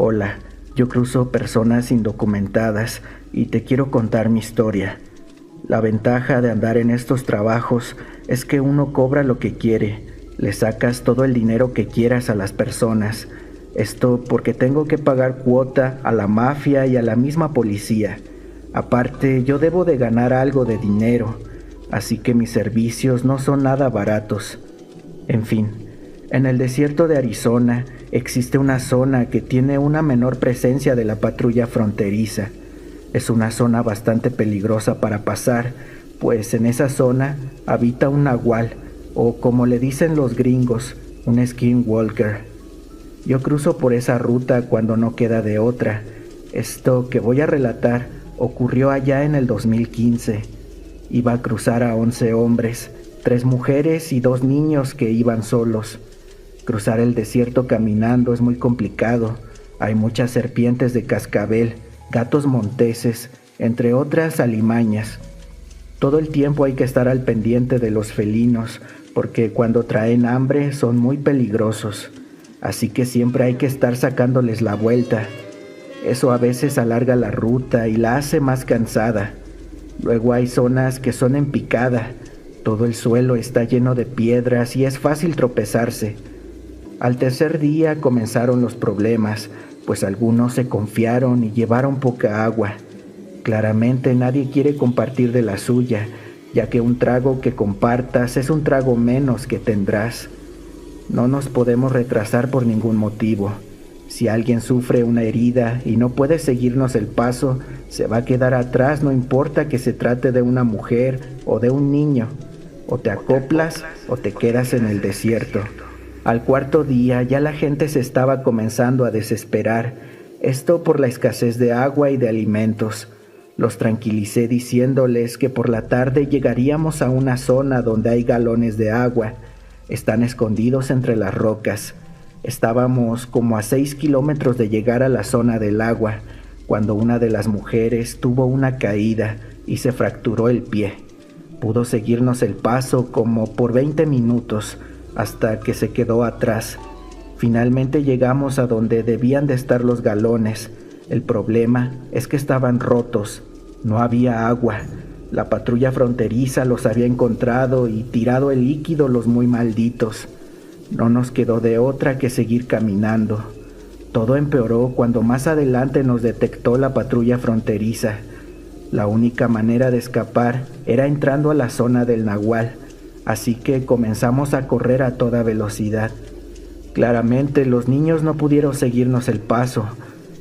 Hola, yo cruzo personas indocumentadas y te quiero contar mi historia. La ventaja de andar en estos trabajos es que uno cobra lo que quiere, le sacas todo el dinero que quieras a las personas. Esto porque tengo que pagar cuota a la mafia y a la misma policía. Aparte, yo debo de ganar algo de dinero, así que mis servicios no son nada baratos. En fin, en el desierto de Arizona existe una zona que tiene una menor presencia de la patrulla fronteriza. Es una zona bastante peligrosa para pasar, pues en esa zona habita un nahual, o como le dicen los gringos, un skinwalker. Yo cruzo por esa ruta cuando no queda de otra. Esto que voy a relatar ocurrió allá en el 2015. Iba a cruzar a 11 hombres, 3 mujeres y 2 niños que iban solos. Cruzar el desierto caminando es muy complicado. Hay muchas serpientes de cascabel, gatos monteses, entre otras alimañas. Todo el tiempo hay que estar al pendiente de los felinos, porque cuando traen hambre son muy peligrosos. Así que siempre hay que estar sacándoles la vuelta. Eso a veces alarga la ruta y la hace más cansada. Luego hay zonas que son en picada. Todo el suelo está lleno de piedras y es fácil tropezarse. Al tercer día comenzaron los problemas, pues algunos se confiaron y llevaron poca agua. Claramente nadie quiere compartir de la suya, ya que un trago que compartas es un trago menos que tendrás. No nos podemos retrasar por ningún motivo. Si alguien sufre una herida y no puede seguirnos el paso, se va a quedar atrás, no importa que se trate de una mujer o de un niño. O te acoplas o te quedas en el desierto. Al cuarto día ya la gente se estaba comenzando a desesperar, esto por la escasez de agua y de alimentos. Los tranquilicé diciéndoles que por la tarde llegaríamos a una zona donde hay galones de agua. Están escondidos entre las rocas. Estábamos como a 6 kilómetros de llegar a la zona del agua, cuando una de las mujeres tuvo una caída y se fracturó el pie. Pudo seguirnos el paso como por 20 minutos, hasta que se quedó atrás. Finalmente llegamos a donde debían de estar los galones. El problema es que estaban rotos, no había agua. La patrulla fronteriza los había encontrado y tirado el líquido los muy malditos. No nos quedó de otra que seguir caminando. Todo empeoró cuando más adelante nos detectó la patrulla fronteriza. La única manera de escapar era entrando a la zona del nahual, así que comenzamos a correr a toda velocidad. Claramente los niños no pudieron seguirnos el paso.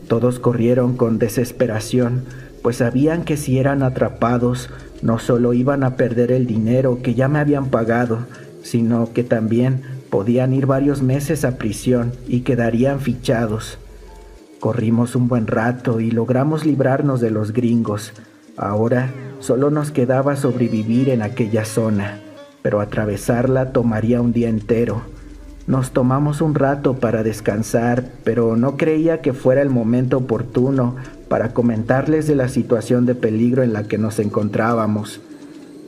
Todos corrieron con desesperación, pues sabían que si eran atrapados, no solo iban a perder el dinero que ya me habían pagado, sino que también podían ir varios meses a prisión y quedarían fichados. Corrimos un buen rato y logramos librarnos de los gringos. Ahora solo nos quedaba sobrevivir en aquella zona, pero atravesarla tomaría un día entero. Nos tomamos un rato para descansar, pero no creía que fuera el momento oportuno para comentarles de la situación de peligro en la que nos encontrábamos.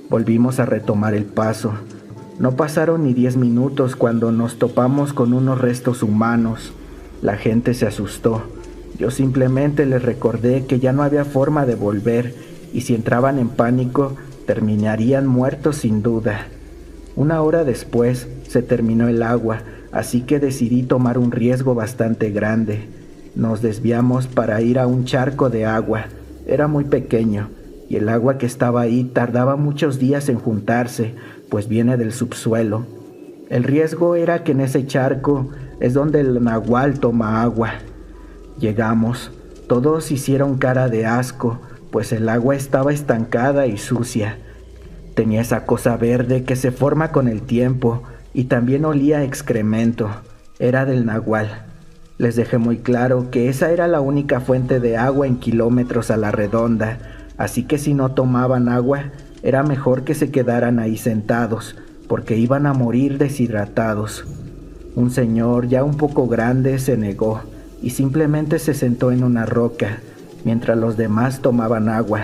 Volvimos a retomar el paso. No pasaron ni 10 minutos cuando nos topamos con unos restos humanos. La gente se asustó. Yo simplemente les recordé que ya no había forma de volver, y si entraban en pánico, terminarían muertos sin duda. Una hora después se terminó el agua, así que decidí tomar un riesgo bastante grande. Nos desviamos para ir a un charco de agua. Era muy pequeño, y el agua que estaba ahí tardaba muchos días en juntarse, pues viene del subsuelo. El riesgo era que en ese charco es donde el nahual toma agua. Llegamos. Todos hicieron cara de asco, pues el agua estaba estancada y sucia. Tenía esa cosa verde que se forma con el tiempo y también olía a excremento. Era del nahual. Les dejé muy claro que esa era la única fuente de agua en kilómetros a la redonda, así que si no tomaban agua, era mejor que se quedaran ahí sentados, porque iban a morir deshidratados. Un señor ya un poco grande se negó y simplemente se sentó en una roca, mientras los demás tomaban agua.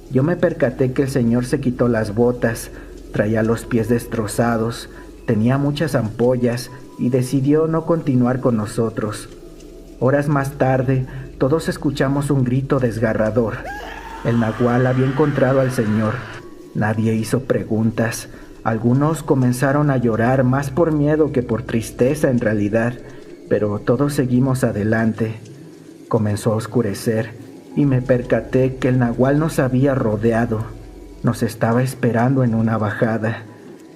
Yo me percaté que el señor se quitó las botas, traía los pies destrozados, tenía muchas ampollas y decidió no continuar con nosotros. Horas más tarde, todos escuchamos un grito desgarrador. El nahual había encontrado al señor. Nadie hizo preguntas. Algunos comenzaron a llorar más por miedo que por tristeza en realidad, pero todos seguimos adelante. Comenzó a oscurecer y me percaté que el nahual nos había rodeado. Nos estaba esperando en una bajada.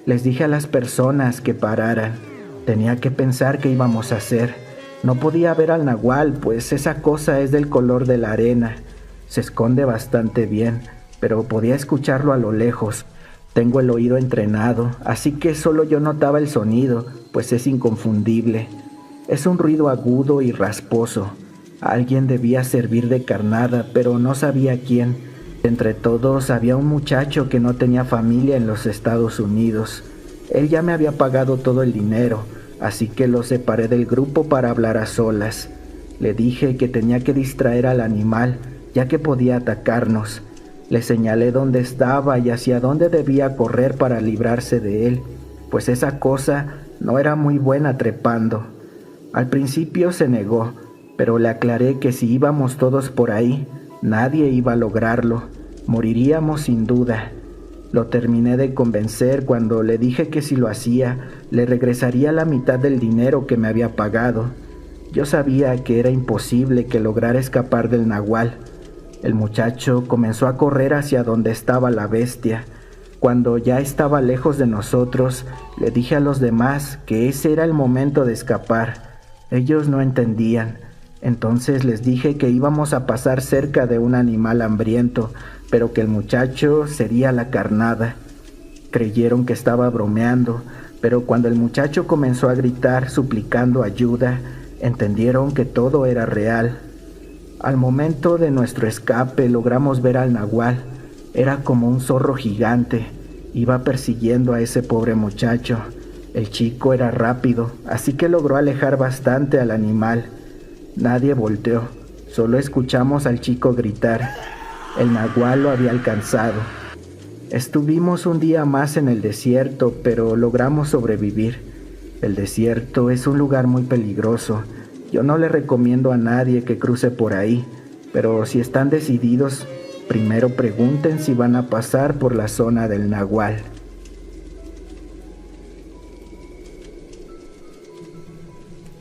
Les dije a las personas que pararan. Tenía que pensar qué íbamos a hacer. No podía ver al nahual, pues esa cosa es del color de la arena. Se esconde bastante bien, pero podía escucharlo a lo lejos. Tengo el oído entrenado, así que solo yo notaba el sonido, pues es inconfundible. Es un ruido agudo y rasposo. Alguien debía servir de carnada, pero no sabía quién. Entre todos había un muchacho que no tenía familia en los Estados Unidos. Él ya me había pagado todo el dinero, así que lo separé del grupo para hablar a solas. Le dije que tenía que distraer al animal, ya que podía atacarnos. Le señalé dónde estaba y hacia dónde debía correr para librarse de él, pues esa cosa no era muy buena trepando. Al principio se negó, pero le aclaré que si íbamos todos por ahí, nadie iba a lograrlo. Moriríamos sin duda. Lo terminé de convencer cuando le dije que si lo hacía, le regresaría la mitad del dinero que me había pagado. Yo sabía que era imposible que lograra escapar del nahual. El muchacho comenzó a correr hacia donde estaba la bestia. Cuando ya estaba lejos de nosotros, le dije a los demás que ese era el momento de escapar. Ellos no entendían. Entonces les dije que íbamos a pasar cerca de un animal hambriento, pero que el muchacho sería la carnada. Creyeron que estaba bromeando, pero cuando el muchacho comenzó a gritar suplicando ayuda, entendieron que todo era real. Al momento de nuestro escape logramos ver al nahual. Era como un zorro gigante. Iba persiguiendo a ese pobre muchacho. El chico era rápido, así que logró alejar bastante al animal. Nadie volteó, solo escuchamos al chico gritar. El nahual lo había alcanzado. Estuvimos un día más en el desierto, pero logramos sobrevivir. El desierto es un lugar muy peligroso. Yo no le recomiendo a nadie que cruce por ahí, pero si están decididos, primero pregunten si van a pasar por la zona del nahual.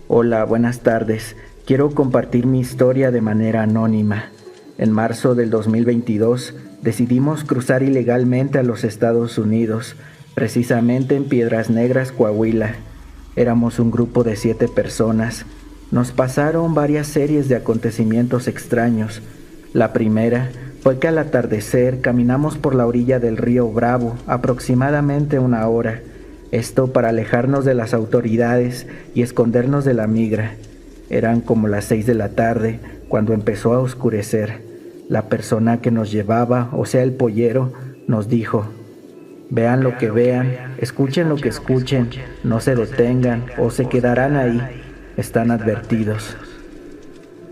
Hola, buenas tardes. Quiero compartir mi historia de manera anónima. En marzo del 2022 decidimos cruzar ilegalmente a los Estados Unidos, precisamente en Piedras Negras, Coahuila. Éramos un grupo de 7 personas. Nos pasaron varias series de acontecimientos extraños. La primera fue que al atardecer caminamos por la orilla del río Bravo aproximadamente 1 hora. Esto para alejarnos de las autoridades y escondernos de la migra. Eran como las 6 de la tarde cuando empezó a oscurecer. La persona que nos llevaba, o sea el pollero, nos dijo: vean lo que vean, escuchen lo que escuchen, no se detengan o se quedarán ahí, están advertidos.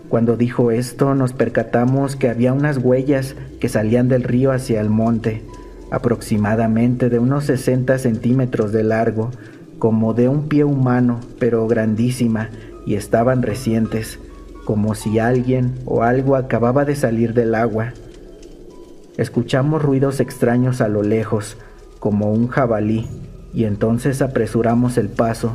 Cuando dijo esto nos percatamos que había unas huellas que salían del río hacia el monte, aproximadamente de unos 60 centímetros de largo, como de un pie humano, pero grandísima, y estaban recientes, como si alguien o algo acababa de salir del agua. Escuchamos ruidos extraños a lo lejos, como un jabalí, y entonces apresuramos el paso.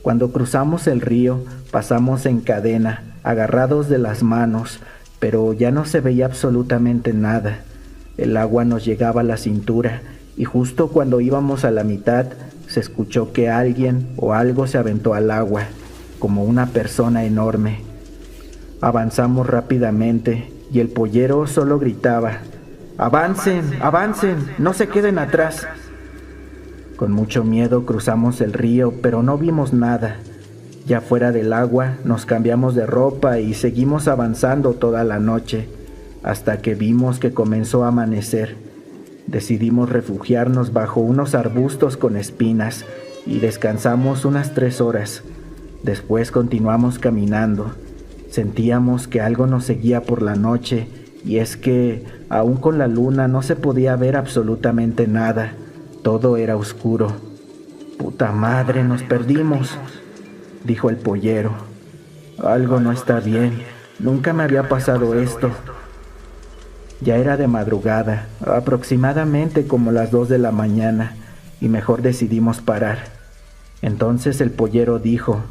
Cuando cruzamos el río, pasamos en cadena, agarrados de las manos, pero ya no se veía absolutamente nada. El agua nos llegaba a la cintura, y justo cuando íbamos a la mitad, se escuchó que alguien o algo se aventó al agua, como una persona enorme. Avanzamos rápidamente, y el pollero solo gritaba: ¡avancen, avancen, no se queden atrás! Con mucho miedo cruzamos el río, pero no vimos nada. Ya fuera del agua, nos cambiamos de ropa y seguimos avanzando toda la noche, hasta que vimos que comenzó a amanecer. Decidimos refugiarnos bajo unos arbustos con espinas y descansamos unas 3 horas. Después continuamos caminando. Sentíamos que algo nos seguía por la noche, y es que, aún con la luna, no se podía ver absolutamente nada. Todo era oscuro. «¡Puta madre, nos perdimos!», dijo el pollero. Algo no está bien. Nunca me había pasado esto. Ya era de madrugada, aproximadamente como las 2 de la mañana, y mejor decidimos parar. Entonces el pollero dijo: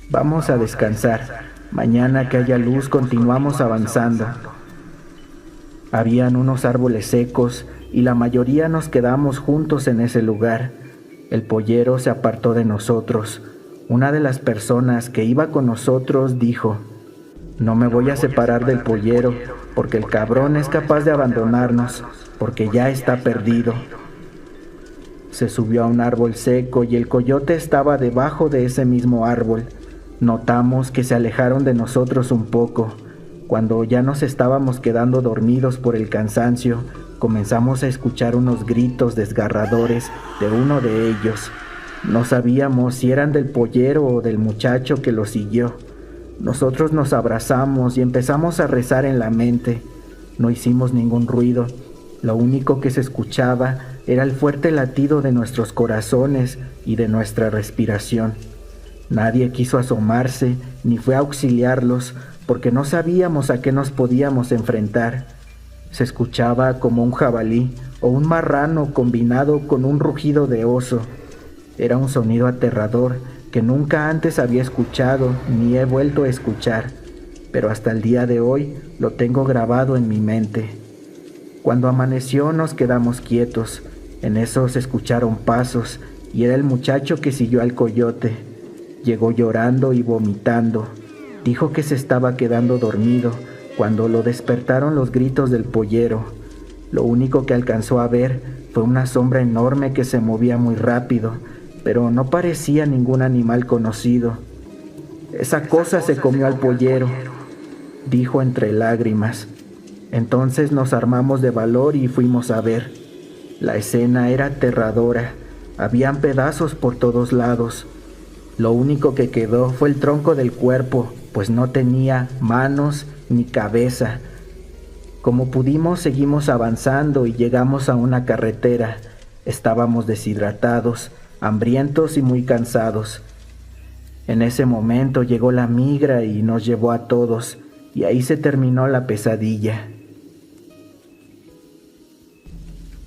vamos a descansar. Mañana que haya luz continuamos avanzando. Habían unos árboles secos y la mayoría nos quedamos juntos en ese lugar. El pollero se apartó de nosotros. Una de las personas que iba con nosotros dijo: no me voy a separar del pollero, porque el cabrón es capaz de abandonarnos, porque ya está perdido. Se subió a un árbol seco y el coyote estaba debajo de ese mismo árbol. Notamos que se alejaron de nosotros un poco. Cuando ya nos estábamos quedando dormidos por el cansancio, comenzamos a escuchar unos gritos desgarradores de uno de ellos. No sabíamos si eran del pollero o del muchacho que lo siguió. Nosotros nos abrazamos y empezamos a rezar en la mente. No hicimos ningún ruido. Lo único que se escuchaba era el fuerte latido de nuestros corazones y de nuestra respiración. Nadie quiso asomarse ni fue a auxiliarlos porque no sabíamos a qué nos podíamos enfrentar. Se escuchaba como un jabalí o un marrano combinado con un rugido de oso. Era un sonido aterrador que nunca antes había escuchado ni he vuelto a escuchar, pero hasta el día de hoy lo tengo grabado en mi mente. Cuando amaneció nos quedamos quietos. En eso se escucharon pasos y era el muchacho que siguió al coyote. Llegó llorando y vomitando. Dijo que se estaba quedando dormido cuando lo despertaron los gritos del pollero. Lo único que alcanzó a ver fue una sombra enorme que se movía muy rápido, pero no parecía ningún animal conocido. Esa cosa se comió al pollero, dijo entre lágrimas. Entonces nos armamos de valor y fuimos a ver. La escena era aterradora. Habían pedazos por todos lados. Lo único que quedó fue el tronco del cuerpo, pues no tenía manos ni cabeza. Como pudimos, seguimos avanzando y llegamos a una carretera. Estábamos deshidratados, hambrientos y muy cansados. En ese momento llegó la migra y nos llevó a todos, y ahí se terminó la pesadilla.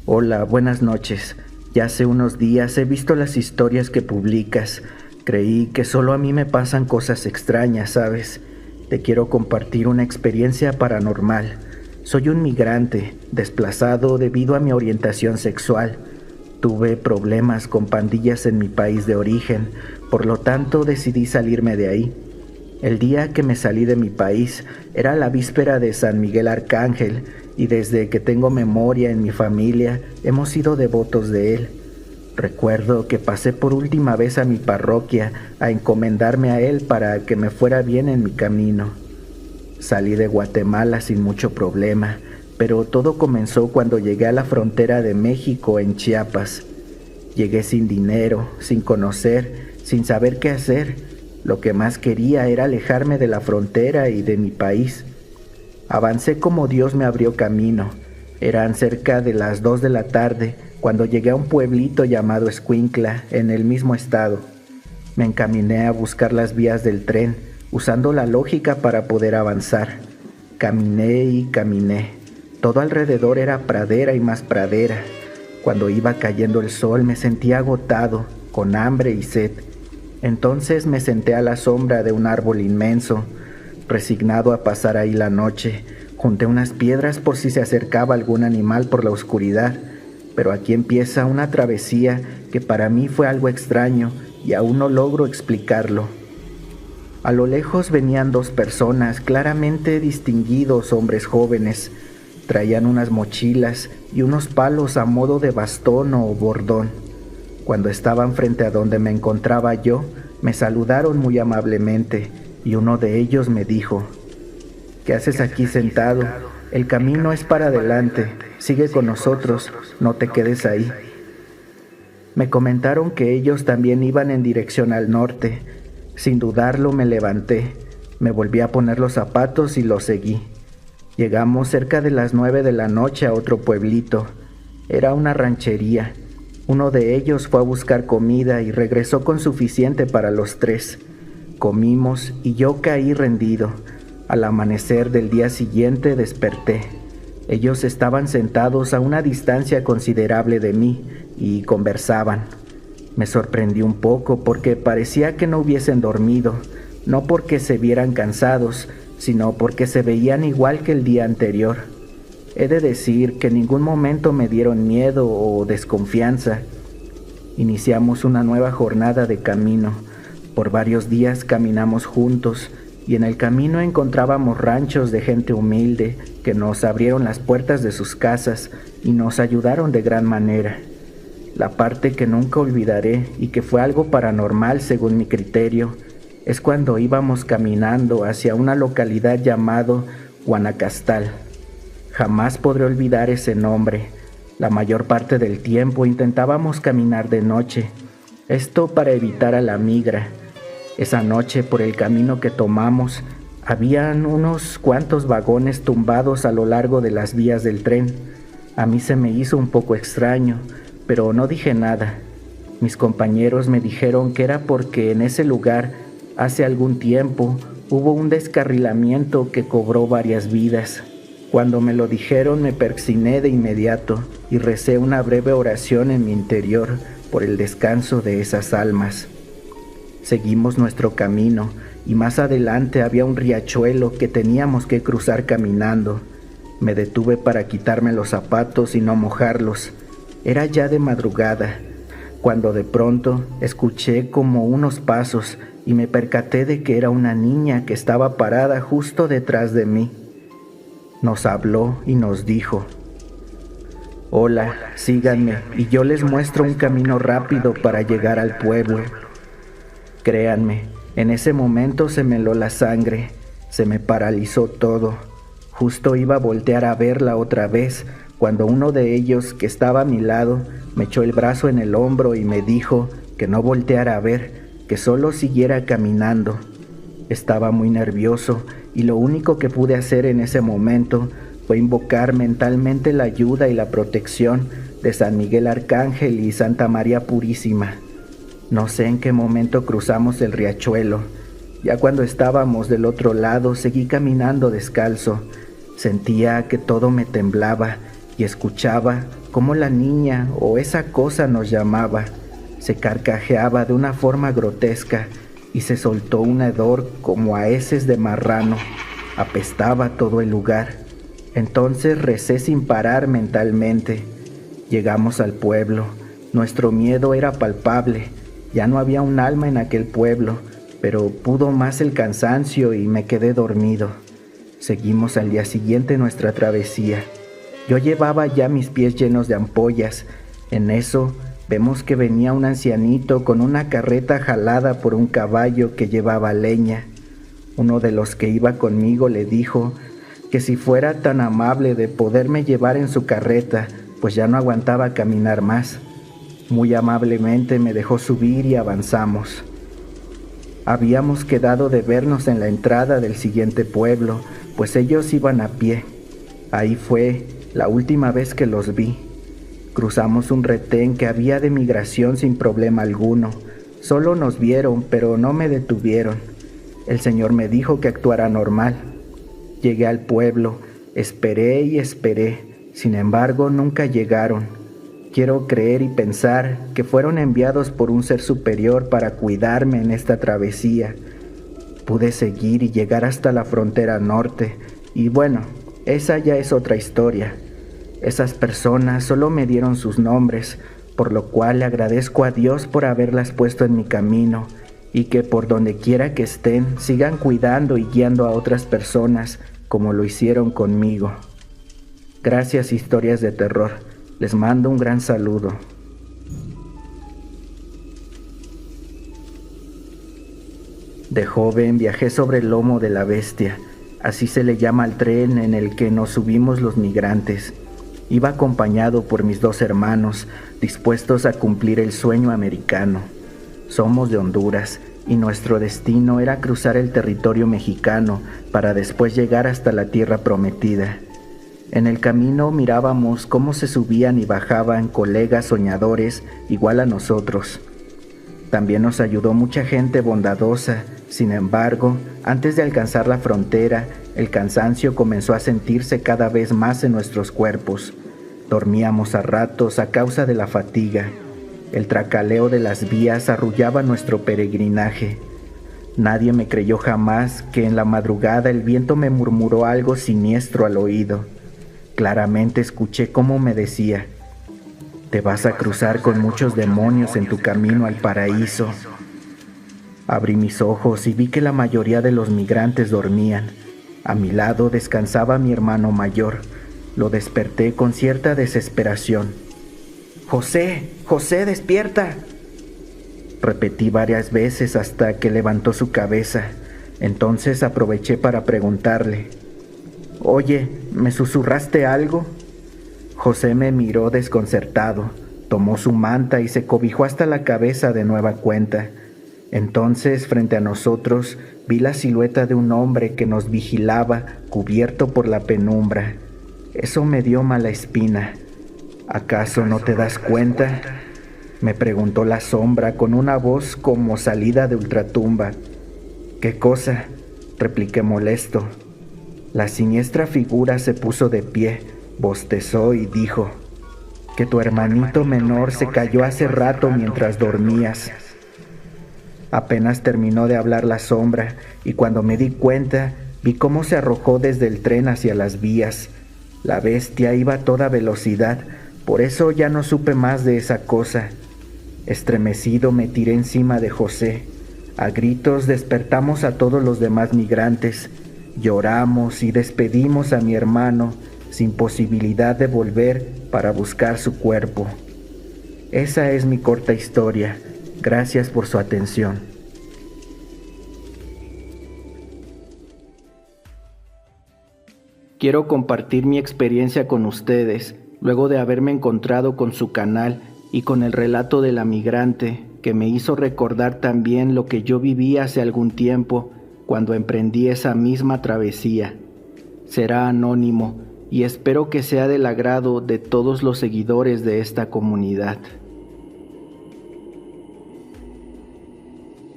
Hola, buenas noches. Ya hace unos días he visto las historias que publicas. Creí que solo a mí me pasan cosas extrañas, ¿sabes? Te quiero compartir una experiencia paranormal. Soy un migrante, desplazado debido a mi orientación sexual. Tuve problemas con pandillas en mi país de origen, por lo tanto decidí salirme de ahí. El día que me salí de mi país era la víspera de San Miguel Arcángel, y desde que tengo memoria en mi familia hemos sido devotos de él. Recuerdo que pasé por última vez a mi parroquia a encomendarme a él para que me fuera bien en mi camino. Salí de Guatemala sin mucho problema, pero todo comenzó cuando llegué a la frontera de México en Chiapas. Llegué sin dinero, sin conocer, sin saber qué hacer. Lo que más quería era alejarme de la frontera y de mi país. Avancé como Dios me abrió camino. Eran cerca de las 2 de la tarde cuando llegué a un pueblito llamado Escuintla, en el mismo estado. Me encaminé a buscar las vías del tren, usando la lógica para poder avanzar. Caminé y caminé. Todo alrededor era pradera y más pradera. Cuando iba cayendo el sol me sentía agotado, con hambre y sed. Entonces me senté a la sombra de un árbol inmenso, resignado a pasar ahí la noche. Junté unas piedras por si se acercaba algún animal por la oscuridad, pero aquí empieza una travesía que para mí fue algo extraño y aún no logro explicarlo. A lo lejos venían 2 personas, claramente distinguidos hombres jóvenes. Traían unas mochilas y unos palos a modo de bastón o bordón. Cuando estaban frente a donde me encontraba yo, me saludaron muy amablemente y uno de ellos me dijo: ¿qué haces aquí sentado? El camino es para adelante, sigue con nosotros, no te quedes ahí. Me comentaron que ellos también iban en dirección al norte. Sin dudarlo me levanté, me volví a poner los zapatos y los seguí. Llegamos cerca de las 9 de la noche a otro pueblito. Era una ranchería. Uno de ellos fue a buscar comida y regresó con suficiente para los 3. Comimos y yo caí rendido. Al amanecer del día siguiente desperté. Ellos estaban sentados a una distancia considerable de mí y conversaban. Me sorprendí un poco porque parecía que no hubiesen dormido, no porque se vieran cansados, sino porque se veían igual que el día anterior. He de decir que en ningún momento me dieron miedo o desconfianza. Iniciamos una nueva jornada de camino. Por varios días caminamos juntos y en el camino encontrábamos ranchos de gente humilde que nos abrieron las puertas de sus casas y nos ayudaron de gran manera. La parte que nunca olvidaré y que fue algo paranormal según mi criterio es cuando íbamos caminando hacia una localidad llamado Guanacastal. Jamás podré olvidar ese nombre. La mayor parte del tiempo intentábamos caminar de noche, esto para evitar a la migra. Esa noche, por el camino que tomamos, habían unos cuantos vagones tumbados a lo largo de las vías del tren. A mí se me hizo un poco extraño, pero no dije nada. Mis compañeros me dijeron que era porque en ese lugar, hace algún tiempo, hubo un descarrilamiento que cobró varias vidas. Cuando me lo dijeron me persigné de inmediato y recé una breve oración en mi interior por el descanso de esas almas. Seguimos nuestro camino y más adelante había un riachuelo que teníamos que cruzar caminando. Me detuve para quitarme los zapatos y no mojarlos. Era ya de madrugada, cuando de pronto escuché como unos pasos y me percaté de que era una niña que estaba parada justo detrás de mí. Nos habló y nos dijo: «Hola, síganme y yo les muestro un camino rápido para llegar al pueblo». Créanme, en ese momento se me heló la sangre, se me paralizó todo. Justo iba a voltear a verla otra vez, cuando uno de ellos, que estaba a mi lado, me echó el brazo en el hombro y me dijo que no volteara a ver, que solo siguiera caminando. Estaba muy nervioso y lo único que pude hacer en ese momento fue invocar mentalmente la ayuda y la protección de San Miguel Arcángel y Santa María Purísima. No sé en qué momento cruzamos el riachuelo. Ya cuando estábamos del otro lado, seguí caminando descalzo. Sentía que todo me temblaba y escuchaba cómo la niña o esa cosa nos llamaba. Se carcajeaba de una forma grotesca y se soltó un hedor como a heces de marrano. Apestaba todo el lugar. Entonces recé sin parar mentalmente. Llegamos al pueblo. Nuestro miedo era palpable. Ya no había un alma en aquel pueblo, pero pudo más el cansancio y me quedé dormido. Seguimos al día siguiente nuestra travesía. Yo llevaba ya mis pies llenos de ampollas. En eso vemos que venía un ancianito con una carreta jalada por un caballo que llevaba leña. Uno de los que iba conmigo le dijo que si fuera tan amable de poderme llevar en su carreta, pues ya no aguantaba caminar más. Muy amablemente me dejó subir y avanzamos. Habíamos quedado de vernos en la entrada del siguiente pueblo, pues ellos iban a pie. Ahí fue la última vez que los vi. Cruzamos un retén que había de migración sin problema alguno. Solo nos vieron, pero no me detuvieron. El señor me dijo que actuara normal. Llegué al pueblo, esperé y esperé. Sin embargo, nunca llegaron. Quiero creer y pensar que fueron enviados por un ser superior para cuidarme en esta travesía. Pude seguir y llegar hasta la frontera norte, y bueno, esa ya es otra historia. Esas personas solo me dieron sus nombres, por lo cual le agradezco a Dios por haberlas puesto en mi camino, y que por donde quiera que estén sigan cuidando y guiando a otras personas como lo hicieron conmigo. Gracias, Historias de Terror. Les mando un gran saludo. De joven viajé sobre el lomo de la bestia, así se le llama al tren en el que nos subimos los migrantes. Iba acompañado por mis 2 hermanos, dispuestos a cumplir el sueño americano. Somos de Honduras y nuestro destino era cruzar el territorio mexicano para después llegar hasta la tierra prometida. En el camino mirábamos cómo se subían y bajaban colegas soñadores igual a nosotros. También nos ayudó mucha gente bondadosa Sin embargo, antes de alcanzar la frontera, el cansancio comenzó a sentirse cada vez más en nuestros cuerpos. Dormíamos a ratos a causa de la fatiga. El tracaleo de las vías arrullaba nuestro peregrinaje. Nadie me creyó jamás que en la madrugada el viento me murmuró algo siniestro al oído. Claramente escuché cómo me decía: «Te vas a cruzar con muchos demonios en tu camino al paraíso». Abrí mis ojos y vi que la mayoría de los migrantes dormían. A mi lado descansaba mi hermano mayor. Lo desperté con cierta desesperación. «José, José, despierta», repetí varias veces hasta que levantó su cabeza. Entonces aproveché para preguntarle: «Oye, ¿me susurraste algo?». José me miró desconcertado, tomó su manta y se cobijó hasta la cabeza de nueva cuenta. Entonces, frente a nosotros, vi la silueta de un hombre que nos vigilaba, cubierto por la penumbra. Eso me dio mala espina. «¿Acaso no te das cuenta?», me preguntó la sombra con una voz como salida de ultratumba. «¿Qué cosa?», repliqué molesto. La siniestra figura se puso de pie, bostezó y dijo: «Que tu hermanito menor se cayó hace rato mientras dormías». Apenas terminó de hablar la sombra, y cuando me di cuenta, vi cómo se arrojó desde el tren hacia las vías. La bestia iba a toda velocidad, por eso ya no supe más de esa cosa. Estremecido me tiré encima de José. A gritos despertamos a todos los demás migrantes. Lloramos y despedimos a mi hermano, sin posibilidad de volver para buscar su cuerpo. Esa es mi corta historia. Gracias por su atención. Quiero compartir mi experiencia con ustedes, luego de haberme encontrado con su canal y con el relato de la migrante, que me hizo recordar también lo que yo viví hace algún tiempo, cuando emprendí esa misma travesía. Será anónimo y espero que sea del agrado de todos los seguidores de esta comunidad.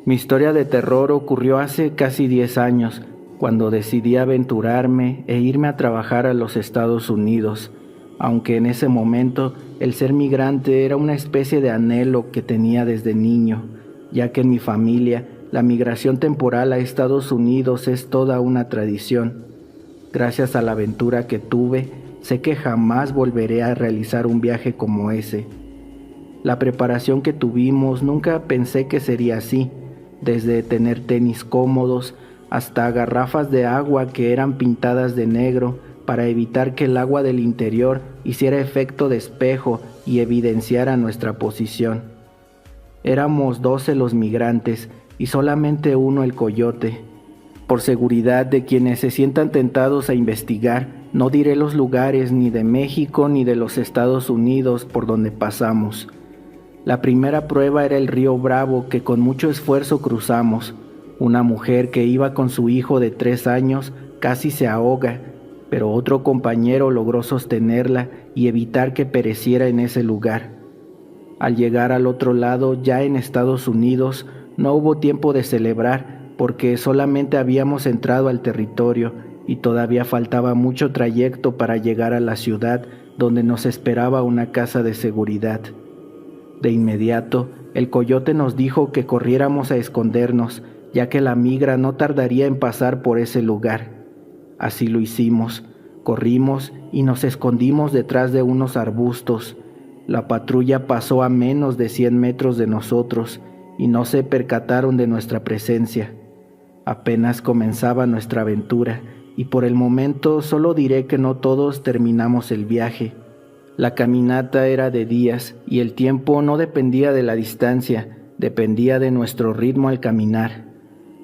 Mi historia de terror ocurrió hace casi 10 años, cuando decidí aventurarme e irme a trabajar a los Estados Unidos, aunque en ese momento el ser migrante era una especie de anhelo que tenía desde niño, ya que en mi familia la migración temporal a Estados Unidos es toda una tradición. Gracias a la aventura que tuve, sé que jamás volveré a realizar un viaje como ese. La preparación que tuvimos nunca pensé que sería así, desde tener tenis cómodos hasta garrafas de agua que eran pintadas de negro para evitar que el agua del interior hiciera efecto de espejo y evidenciara nuestra posición. Éramos 12 los migrantes y solamente uno el coyote. Por seguridad de quienes se sientan tentados a investigar, no diré los lugares ni de México ni de los Estados Unidos por donde pasamos. La primera prueba era el río Bravo, que con mucho esfuerzo cruzamos. Una mujer que iba con su hijo de 3 años casi se ahoga, pero otro compañero logró sostenerla y evitar que pereciera en ese lugar. Al llegar al otro lado, ya en Estados Unidos, no hubo tiempo de celebrar porque solamente habíamos entrado al territorio y todavía faltaba mucho trayecto para llegar a la ciudad donde nos esperaba una casa de seguridad. De inmediato, el coyote nos dijo que corriéramos a escondernos, ya que la migra no tardaría en pasar por ese lugar. Así lo hicimos. Corrimos y nos escondimos detrás de unos arbustos. La patrulla pasó a menos de 100 metros de nosotros y no se percataron de nuestra presencia. Apenas comenzaba nuestra aventura y por el momento solo diré que no todos terminamos el viaje. La caminata era de días y el tiempo no dependía de la distancia, dependía de nuestro ritmo al caminar.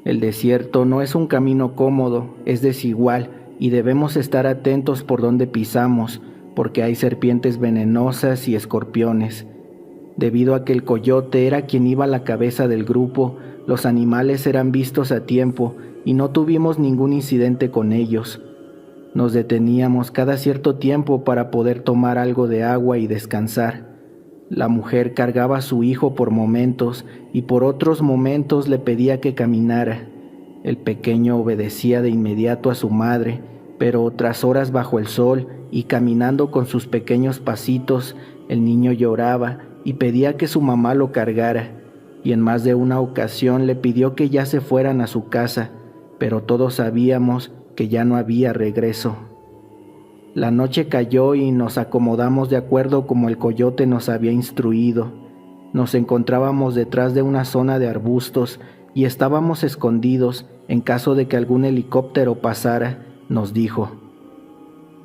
El desierto no es un camino cómodo, es desigual y debemos estar atentos por donde pisamos, porque hay serpientes venenosas y escorpiones. Debido a que el coyote era quien iba a la cabeza del grupo, los animales eran vistos a tiempo y no tuvimos ningún incidente con ellos. Nos deteníamos cada cierto tiempo para poder tomar algo de agua y descansar. La mujer cargaba a su hijo por momentos y por otros momentos le pedía que caminara. El pequeño obedecía de inmediato a su madre, pero tras horas bajo el sol y caminando con sus pequeños pasitos, el niño lloraba y pedía que su mamá lo cargara, y en más de una ocasión le pidió que ya se fueran a su casa, pero todos sabíamos que ya no había regreso. La noche cayó y nos acomodamos de acuerdo como el coyote nos había instruido. Nos encontrábamos detrás de una zona de arbustos y estábamos escondidos en caso de que algún helicóptero pasara, nos dijo.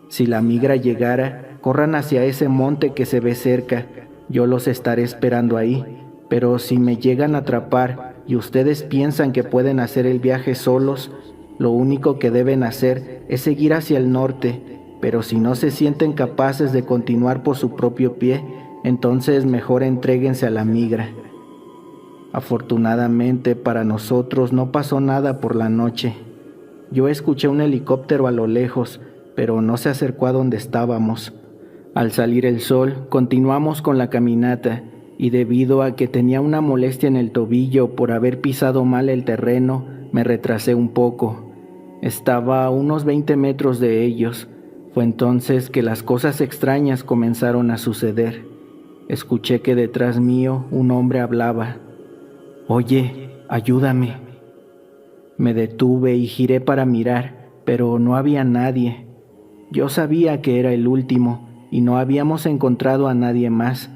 Si la migra llegara, corran hacia ese monte que se ve cerca, yo los estaré esperando ahí, pero si me llegan a atrapar y ustedes piensan que pueden hacer el viaje solos, lo único que deben hacer es seguir hacia el norte, pero si no se sienten capaces de continuar por su propio pie, entonces mejor entréguense a la migra. Afortunadamente para nosotros no pasó nada por la noche. Yo escuché un helicóptero a lo lejos, pero no se acercó a donde estábamos. Al salir el sol, continuamos con la caminata, y debido a que tenía una molestia en el tobillo por haber pisado mal el terreno, me retrasé un poco. Estaba a unos 20 metros de ellos. Fue entonces que las cosas extrañas comenzaron a suceder. Escuché que detrás mío un hombre hablaba. «Oye, ayúdame». Me detuve y giré para mirar, pero no había nadie. Yo sabía que era el último y no habíamos encontrado a nadie más.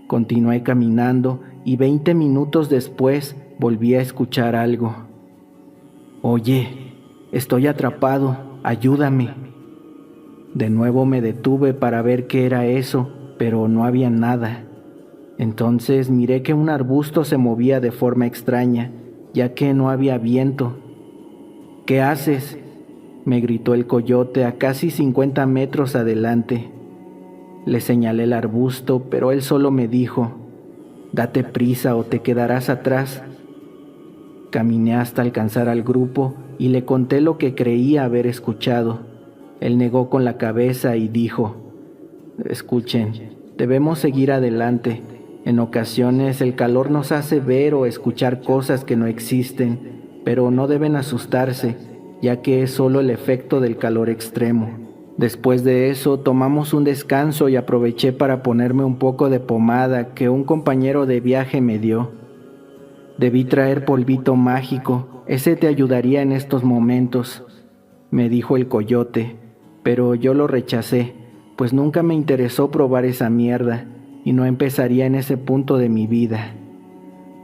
Continué caminando y 20 minutos después volví a escuchar algo. «Oye, estoy atrapado, ayúdame». De nuevo me detuve para ver qué era eso, pero no había nada. Entonces miré que un arbusto se movía de forma extraña, ya que no había viento. «¿Qué haces?», me gritó el coyote a casi 50 metros adelante. Le señalé el arbusto, pero él solo me dijo, «Date prisa o te quedarás atrás». Caminé hasta alcanzar al grupo y le conté lo que creía haber escuchado. Él negó con la cabeza y dijo, «Escuchen, debemos seguir adelante. En ocasiones el calor nos hace ver o escuchar cosas que no existen, pero no deben asustarse, ya que es solo el efecto del calor extremo». Después de eso tomamos un descanso y aproveché para ponerme un poco de pomada que un compañero de viaje me dio. «Debí traer polvito mágico, ese te ayudaría en estos momentos», me dijo el coyote, pero yo lo rechacé, pues nunca me interesó probar esa mierda y no empezaría en ese punto de mi vida.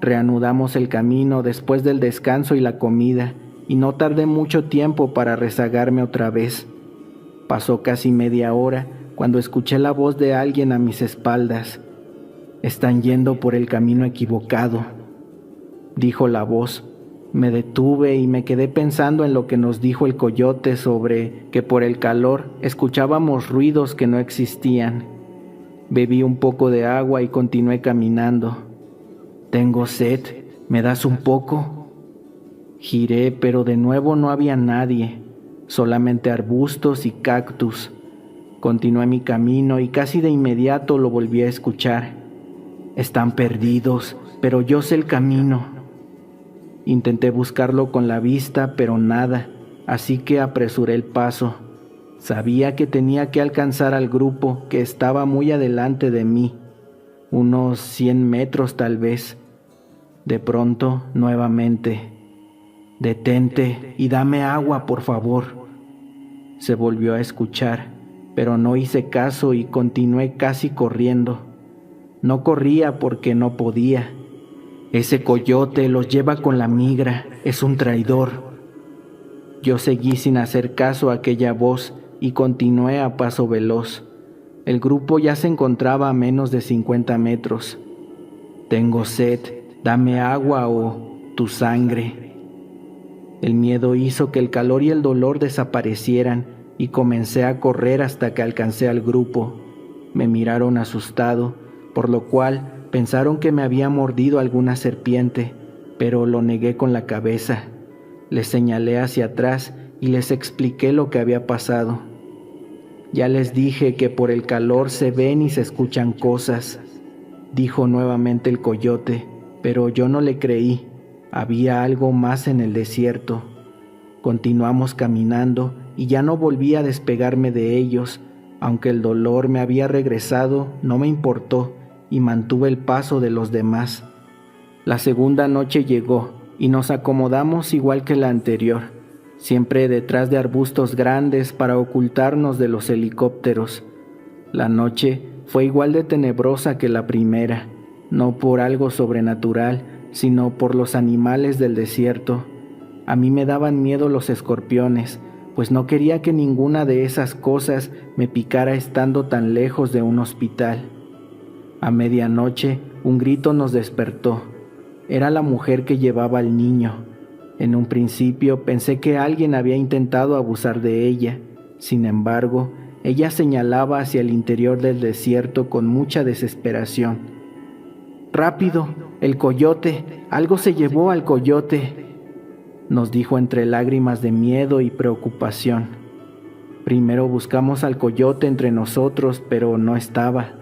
Reanudamos el camino después del descanso y la comida y no tardé mucho tiempo para rezagarme otra vez. Pasó casi media hora cuando escuché la voz de alguien a mis espaldas. «Están yendo por el camino equivocado», dijo la voz. Me detuve y me quedé pensando en lo que nos dijo el coyote sobre que por el calor escuchábamos ruidos que no existían. Bebí un poco de agua y continué caminando. «Tengo sed, ¿me das un poco?». Giré, pero de nuevo no había nadie, solamente arbustos y cactus. Continué mi camino y casi de inmediato lo volví a escuchar. «Están perdidos, pero yo sé el camino». Intenté buscarlo con la vista, pero nada, así que apresuré el paso. Sabía que tenía que alcanzar al grupo que estaba muy adelante de mí, unos 100 metros tal vez. De pronto, nuevamente, «Detente y dame agua, por favor». Se volvió a escuchar, pero no hice caso y continué casi corriendo. No corría porque no podía. «Ese coyote los lleva con la migra, es un traidor». Yo seguí sin hacer caso a aquella voz y continué a paso veloz. El grupo ya se encontraba a menos de 50 metros. «Tengo sed, dame agua o tu sangre». El miedo hizo que el calor y el dolor desaparecieran y comencé a correr hasta que alcancé al grupo. Me miraron asustado, por lo cual pensaron que me había mordido alguna serpiente, pero lo negué con la cabeza. Les señalé hacia atrás y les expliqué lo que había pasado. «Ya les dije que por el calor se ven y se escuchan cosas», dijo nuevamente el coyote, pero yo no le creí. Había algo más en el desierto. Continuamos caminando y ya no volví a despegarme de ellos. Aunque el dolor me había regresado, no me importó y mantuve el paso de los demás. La segunda noche llegó y nos acomodamos igual que la anterior, siempre detrás de arbustos grandes para ocultarnos de los helicópteros. La noche fue igual de tenebrosa que la primera, no por algo sobrenatural, sino por los animales del desierto. A mí me daban miedo los escorpiones, pues no quería que ninguna de esas cosas me picara estando tan lejos de un hospital. A medianoche, un grito nos despertó. Era la mujer que llevaba al niño. En un principio pensé que alguien había intentado abusar de ella. Sin embargo, ella señalaba hacia el interior del desierto con mucha desesperación. «¡Rápido! ¡El coyote! ¡Algo se llevó al coyote!», nos dijo entre lágrimas de miedo y preocupación. Primero buscamos al coyote entre nosotros, pero no estaba.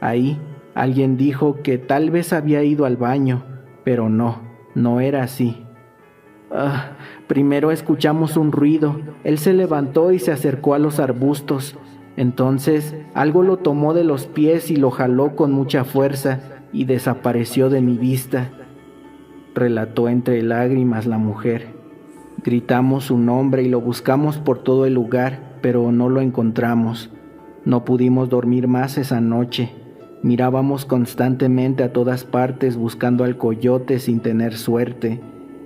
Ahí, alguien dijo que tal vez había ido al baño, pero no era así. Primero escuchamos un ruido. Él se levantó y se acercó a los arbustos. Entonces, algo lo tomó de los pies y lo jaló con mucha fuerza y desapareció de mi vista, relató entre lágrimas la mujer. Gritamos su nombre y lo buscamos por todo el lugar, pero no lo encontramos. No pudimos dormir más esa noche. Mirábamos constantemente a todas partes buscando al coyote sin tener suerte,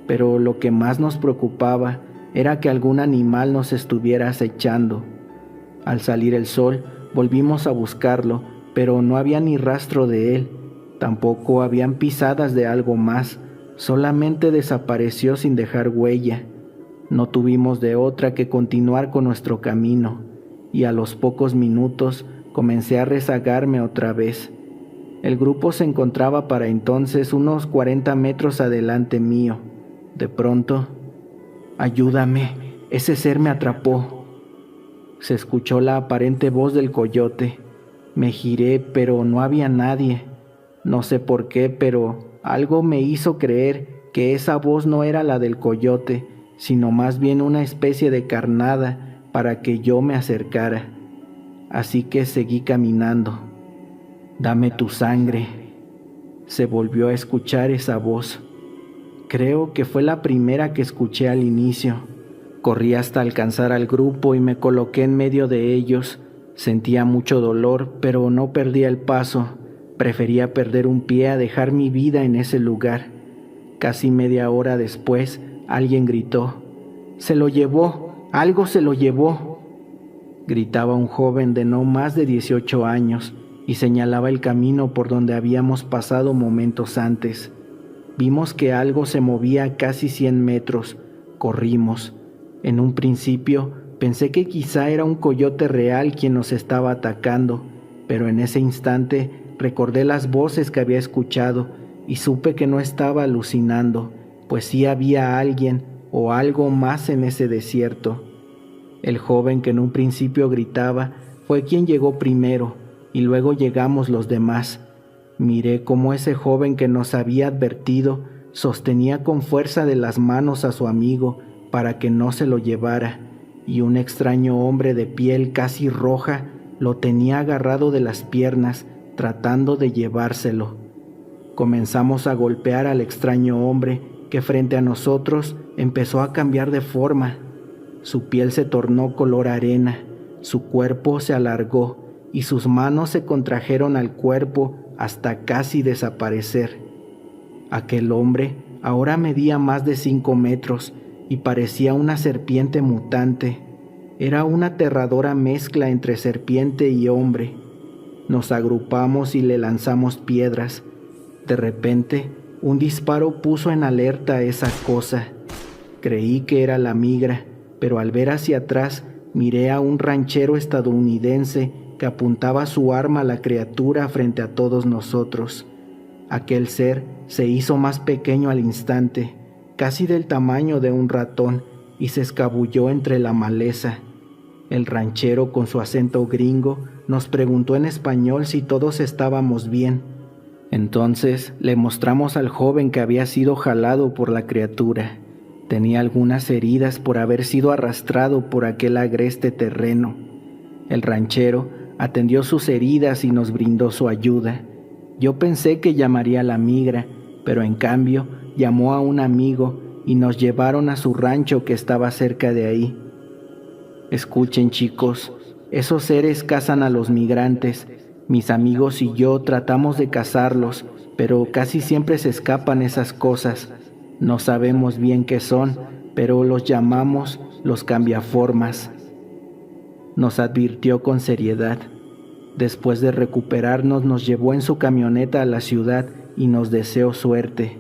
pero lo que más nos preocupaba era que algún animal nos estuviera acechando. Al salir el sol, volvimos a buscarlo, pero no había ni rastro de él. Tampoco habían pisadas de algo más, solamente desapareció sin dejar huella. No tuvimos de otra que continuar con nuestro camino, y a los pocos minutos comencé a rezagarme otra vez. El grupo se encontraba para entonces unos 40 metros adelante mío. De pronto, «¡Ayúdame! Ese ser me atrapó». Se escuchó la aparente voz del coyote. Me giré, pero no había nadie. No sé por qué, pero algo me hizo creer que esa voz no era la del coyote, sino más bien una especie de carnada para que yo me acercara. Así que seguí caminando. «Dame tu sangre». Se volvió a escuchar esa voz. Creo que fue la primera que escuché al inicio. Corrí hasta alcanzar al grupo y me coloqué en medio de ellos. Sentía mucho dolor, pero no perdía el paso. Prefería perder un pie a dejar mi vida en ese lugar. Casi media hora después, alguien gritó: «¡Se lo llevó! ¡Algo se lo llevó!», gritaba un joven de no más de 18 años y señalaba el camino por donde habíamos pasado momentos antes. Vimos que algo se movía a casi 100 metros. Corrimos. En un principio pensé que quizá era un coyote real quien nos estaba atacando, pero en ese instante recordé las voces que había escuchado y supe que no estaba alucinando, pues sí había alguien o algo más en ese desierto. El joven que en un principio gritaba fue quien llegó primero y luego llegamos los demás. Miré cómo ese joven que nos había advertido sostenía con fuerza de las manos a su amigo para que no se lo llevara, y un extraño hombre de piel casi roja lo tenía agarrado de las piernas tratando de llevárselo. Comenzamos a golpear al extraño hombre que frente a nosotros empezó a cambiar de forma. Su piel se tornó color arena, su cuerpo se alargó y sus manos se contrajeron al cuerpo hasta casi desaparecer. Aquel hombre ahora medía más de 5 metros y parecía una serpiente mutante. Era una aterradora mezcla entre serpiente y hombre. Nos agrupamos y le lanzamos piedras. De repente, un disparo puso en alerta a esa cosa. Creí que era la migra, pero al ver hacia atrás miré a un ranchero estadounidense que apuntaba su arma a la criatura frente a todos nosotros. Aquel ser se hizo más pequeño al instante, casi del tamaño de un ratón, y se escabulló entre la maleza. El ranchero, con su acento gringo, nos preguntó en español si todos estábamos bien. Entonces le mostramos al joven que había sido jalado por la criatura. Tenía algunas heridas por haber sido arrastrado por aquel agreste terreno. El ranchero atendió sus heridas y nos brindó su ayuda. Yo pensé que llamaría a la migra, pero en cambio llamó a un amigo y nos llevaron a su rancho que estaba cerca de ahí. Escuchen, chicos, esos seres cazan a los migrantes. Mis amigos y yo tratamos de cazarlos, pero casi siempre se escapan esas cosas. No sabemos bien qué son, pero los llamamos los cambiaformas. Nos advirtió con seriedad. Después de recuperarnos, nos llevó en su camioneta a la ciudad y nos deseó suerte.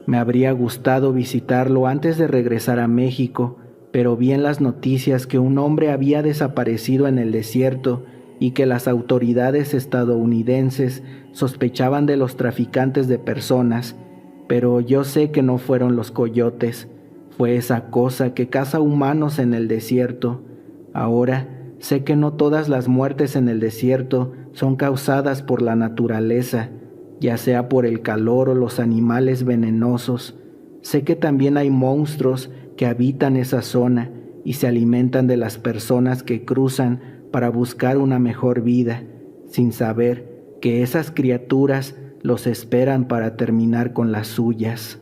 Me habría gustado visitarlo antes de regresar a México, pero vi en las noticias que un hombre había desaparecido en el desierto y que las autoridades estadounidenses sospechaban de los traficantes de personas, pero yo sé que no fueron los coyotes, fue esa cosa que caza humanos en el desierto. Ahora sé que no todas las muertes en el desierto son causadas por la naturaleza, ya sea por el calor o los animales venenosos. Sé que también hay monstruos que habitan esa zona y se alimentan de las personas que cruzan para buscar una mejor vida, sin saber que esas criaturas los esperan para terminar con las suyas.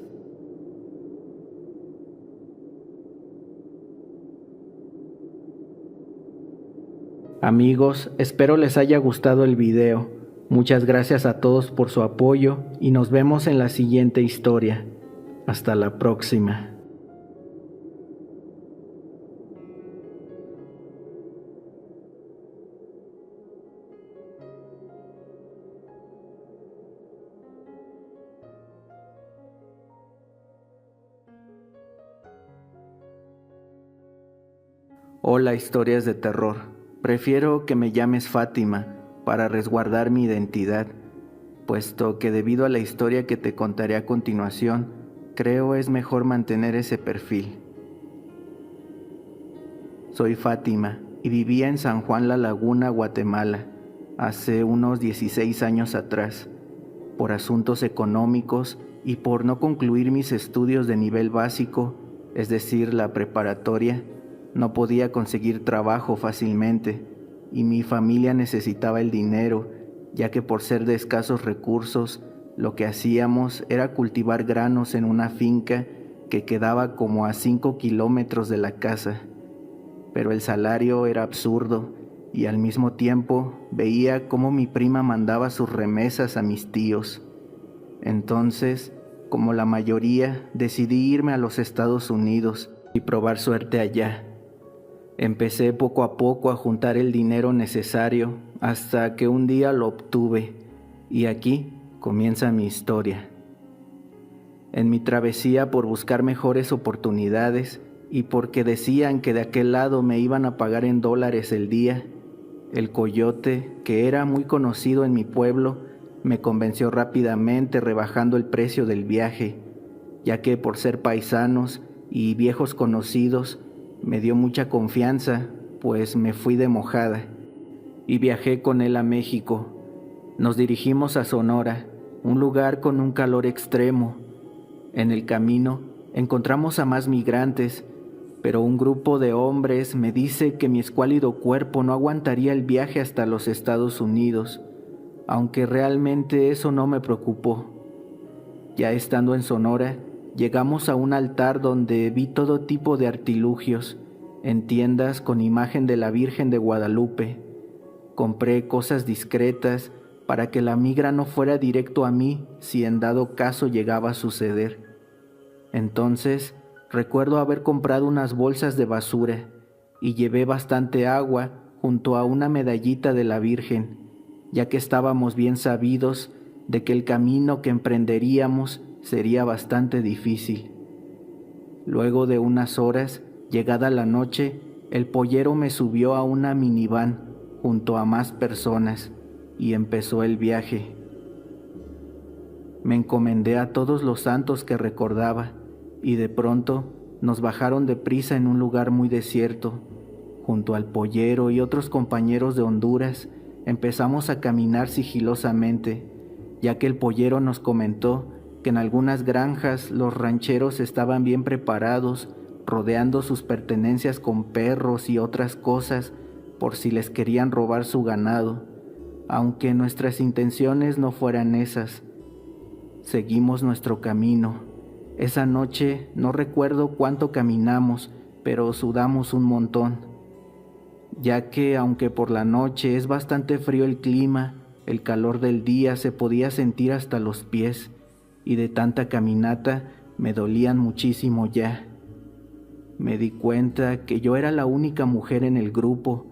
Amigos, espero les haya gustado el video. Muchas gracias a todos por su apoyo y nos vemos en la siguiente historia. Hasta la próxima. Hola, historias de terror. Prefiero que me llames Fátima para resguardar mi identidad, puesto que debido a la historia que te contaré a continuación, creo es mejor mantener ese perfil. Soy Fátima y vivía en San Juan La Laguna, Guatemala, hace unos 16 años atrás. Por asuntos económicos y por no concluir mis estudios de nivel básico, es decir, la preparatoria, no podía conseguir trabajo fácilmente y mi familia necesitaba el dinero, ya que por ser de escasos recursos, lo que hacíamos era cultivar granos en una finca que quedaba como a 5 kilómetros de la casa. Pero el salario era absurdo y al mismo tiempo veía cómo mi prima mandaba sus remesas a mis tíos. Entonces, como la mayoría, decidí irme a los Estados Unidos y probar suerte allá. Empecé poco a poco a juntar el dinero necesario hasta que un día lo obtuve y aquí comienza mi historia. En mi travesía por buscar mejores oportunidades y porque decían que de aquel lado me iban a pagar en dólares el día, el coyote, que era muy conocido en mi pueblo, me convenció rápidamente rebajando el precio del viaje, ya que por ser paisanos y viejos conocidos, me dio mucha confianza, pues me fui de mojada y viajé con él a México. Nos dirigimos a Sonora, un lugar con un calor extremo. En el camino encontramos a más migrantes, pero un grupo de hombres me dice que mi escuálido cuerpo no aguantaría el viaje hasta los Estados Unidos, aunque realmente eso no me preocupó. Ya estando en Sonora, llegamos a un altar donde vi todo tipo de artilugios, en tiendas con imagen de la Virgen de Guadalupe. Compré cosas discretas para que la migra no fuera directo a mí si en dado caso llegaba a suceder. Entonces, recuerdo haber comprado unas bolsas de basura y llevé bastante agua junto a una medallita de la Virgen, ya que estábamos bien sabidos de que el camino que emprenderíamos sería bastante difícil. Luego de unas horas, llegada la noche, el pollero me subió a una minivan junto a más personas y empezó el viaje. Me encomendé a todos los santos que recordaba y de pronto nos bajaron deprisa en un lugar muy desierto. Junto al pollero y otros compañeros de Honduras empezamos a caminar sigilosamente, ya que el pollero nos comentó que en algunas granjas los rancheros estaban bien preparados, rodeando sus pertenencias con perros y otras cosas por si les querían robar su ganado, aunque nuestras intenciones no fueran esas. Seguimos nuestro camino. Esa noche no recuerdo cuánto caminamos, pero sudamos un montón, ya que aunque por la noche es bastante frío el clima, el calor del día se podía sentir hasta los pies, y de tanta caminata me dolían muchísimo ya. Me di cuenta que yo era la única mujer en el grupo,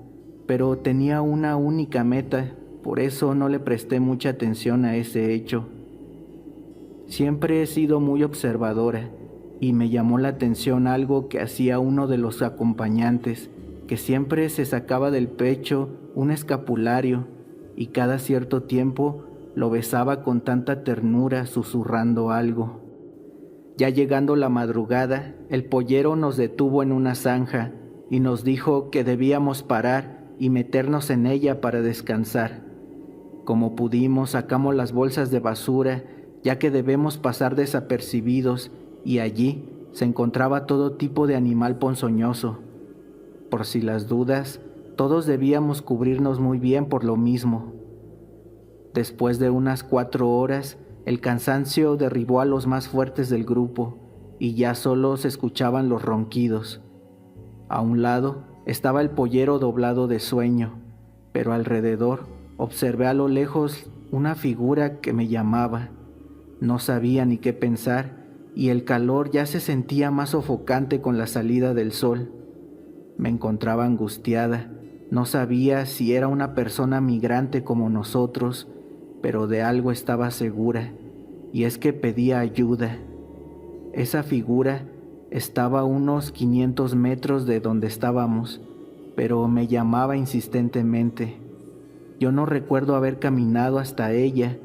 pero tenía una única meta, por eso no le presté mucha atención a ese hecho. Siempre he sido muy observadora y me llamó la atención algo que hacía uno de los acompañantes, que siempre se sacaba del pecho un escapulario y cada cierto tiempo lo besaba con tanta ternura susurrando algo. Ya llegando la madrugada, el pollero nos detuvo en una zanja y nos dijo que debíamos parar y meternos en ella para descansar. Como pudimos, sacamos las bolsas de basura, ya que debemos pasar desapercibidos, y allí se encontraba todo tipo de animal ponzoñoso. Por si las dudas, todos debíamos cubrirnos muy bien por lo mismo. Después de unas 4 horas, el cansancio derribó a los más fuertes del grupo, y ya solo se escuchaban los ronquidos. A un lado estaba el pollero doblado de sueño, pero alrededor observé a lo lejos una figura que me llamaba. No sabía ni qué pensar, y el calor ya se sentía más sofocante con la salida del sol. Me encontraba angustiada, no sabía si era una persona migrante como nosotros, pero de algo estaba segura, y es que pedía ayuda. Esa figura estaba a unos 500 metros de donde estábamos, pero me llamaba insistentemente. Yo no recuerdo haber caminado hasta ella,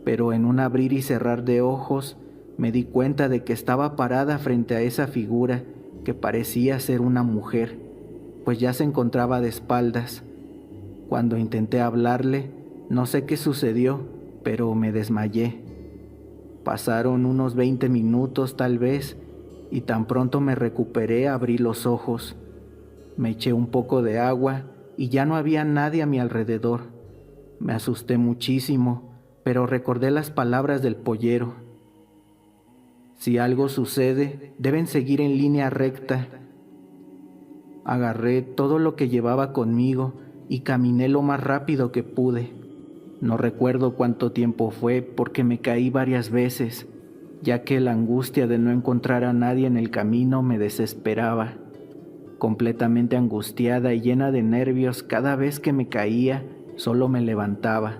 pero en un abrir y cerrar de ojos me di cuenta de que estaba parada frente a esa figura que parecía ser una mujer, pues ya se encontraba de espaldas. Cuando intenté hablarle, no sé qué sucedió, pero me desmayé. Pasaron unos 20 minutos tal vez, y tan pronto me recuperé abrí los ojos. Me eché un poco de agua y ya no había nadie a mi alrededor. Me asusté muchísimo, pero recordé las palabras del pollero. Si algo sucede, deben seguir en línea recta. Agarré todo lo que llevaba conmigo y caminé lo más rápido que pude. No recuerdo cuánto tiempo fue porque me caí varias veces, ya que la angustia de no encontrar a nadie en el camino me desesperaba. Completamente angustiada y llena de nervios, cada vez que me caía, solo me levantaba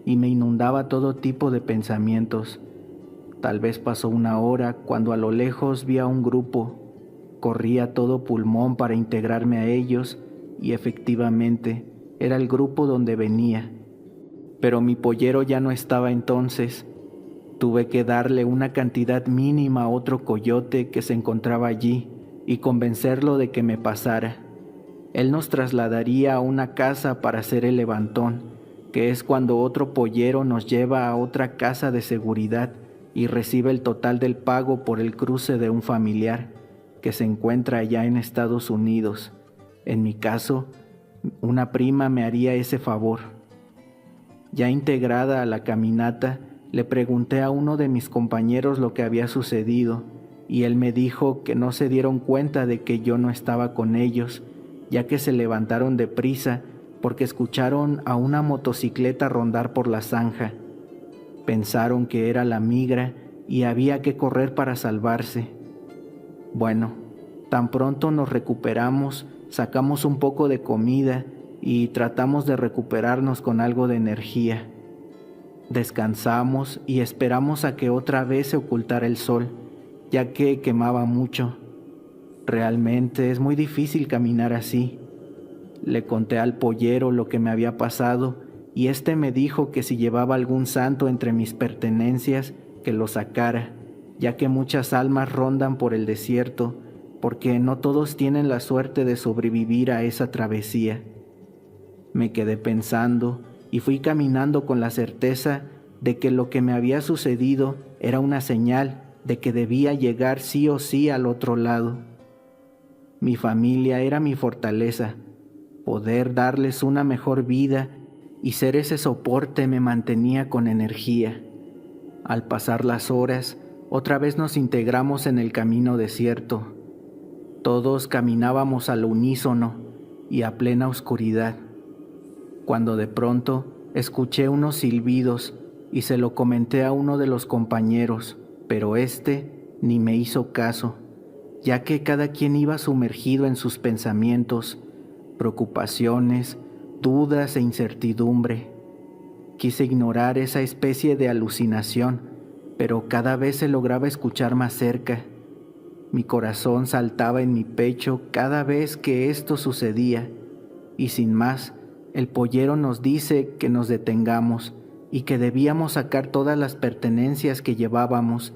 y me inundaba todo tipo de pensamientos. Tal vez pasó una hora cuando a lo lejos vi a un grupo. Corrí a todo pulmón para integrarme a ellos y efectivamente era el grupo donde venía. Pero mi pollero ya no estaba entonces. Tuve que darle una cantidad mínima a otro coyote que se encontraba allí y convencerlo de que me pasara. Él nos trasladaría a una casa para hacer el levantón, que es cuando otro pollero nos lleva a otra casa de seguridad y recibe el total del pago por el cruce de un familiar que se encuentra allá en Estados Unidos. En mi caso, una prima me haría ese favor. Ya integrada a la caminata, le pregunté a uno de mis compañeros lo que había sucedido, y él me dijo que no se dieron cuenta de que yo no estaba con ellos, ya que se levantaron deprisa porque escucharon a una motocicleta rondar por la zanja. Pensaron que era la migra y había que correr para salvarse. Bueno, tan pronto nos recuperamos, sacamos un poco de comida y tratamos de recuperarnos con algo de energía. Descansamos y esperamos a que otra vez se ocultara el sol, ya que quemaba mucho. Realmente es muy difícil caminar así. Le conté al pollero lo que me había pasado y éste me dijo que si llevaba algún santo entre mis pertenencias, que lo sacara, ya que muchas almas rondan por el desierto, porque no todos tienen la suerte de sobrevivir a esa travesía. Me quedé pensando y fui caminando con la certeza de que lo que me había sucedido era una señal de que debía llegar sí o sí al otro lado. Mi familia era mi fortaleza. Poder darles una mejor vida y ser ese soporte me mantenía con energía. Al pasar las horas, otra vez nos integramos en el camino desierto. Todos caminábamos al unísono y a plena oscuridad, cuando de pronto escuché unos silbidos y se lo comenté a uno de los compañeros, pero éste ni me hizo caso, ya que cada quien iba sumergido en sus pensamientos, preocupaciones, dudas e incertidumbre. Quise ignorar esa especie de alucinación, pero cada vez se lograba escuchar más cerca. Mi corazón saltaba en mi pecho cada vez que esto sucedía, y sin más, el pollero nos dice que nos detengamos y que debíamos sacar todas las pertenencias que llevábamos,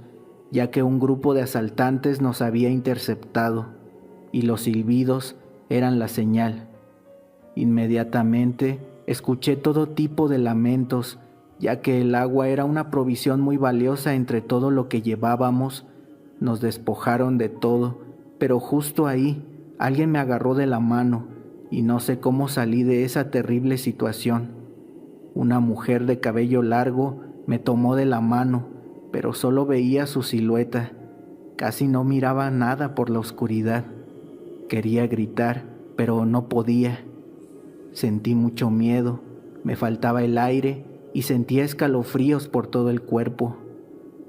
ya que un grupo de asaltantes nos había interceptado, y los silbidos eran la señal. Inmediatamente escuché todo tipo de lamentos, ya que el agua era una provisión muy valiosa entre todo lo que llevábamos. Nos despojaron de todo, pero justo ahí alguien me agarró de la mano y no sé cómo salí de esa terrible situación. Una mujer de cabello largo me tomó de la mano, pero solo veía su silueta. Casi no miraba nada por la oscuridad. Quería gritar, pero no podía. Sentí mucho miedo, me faltaba el aire y sentía escalofríos por todo el cuerpo,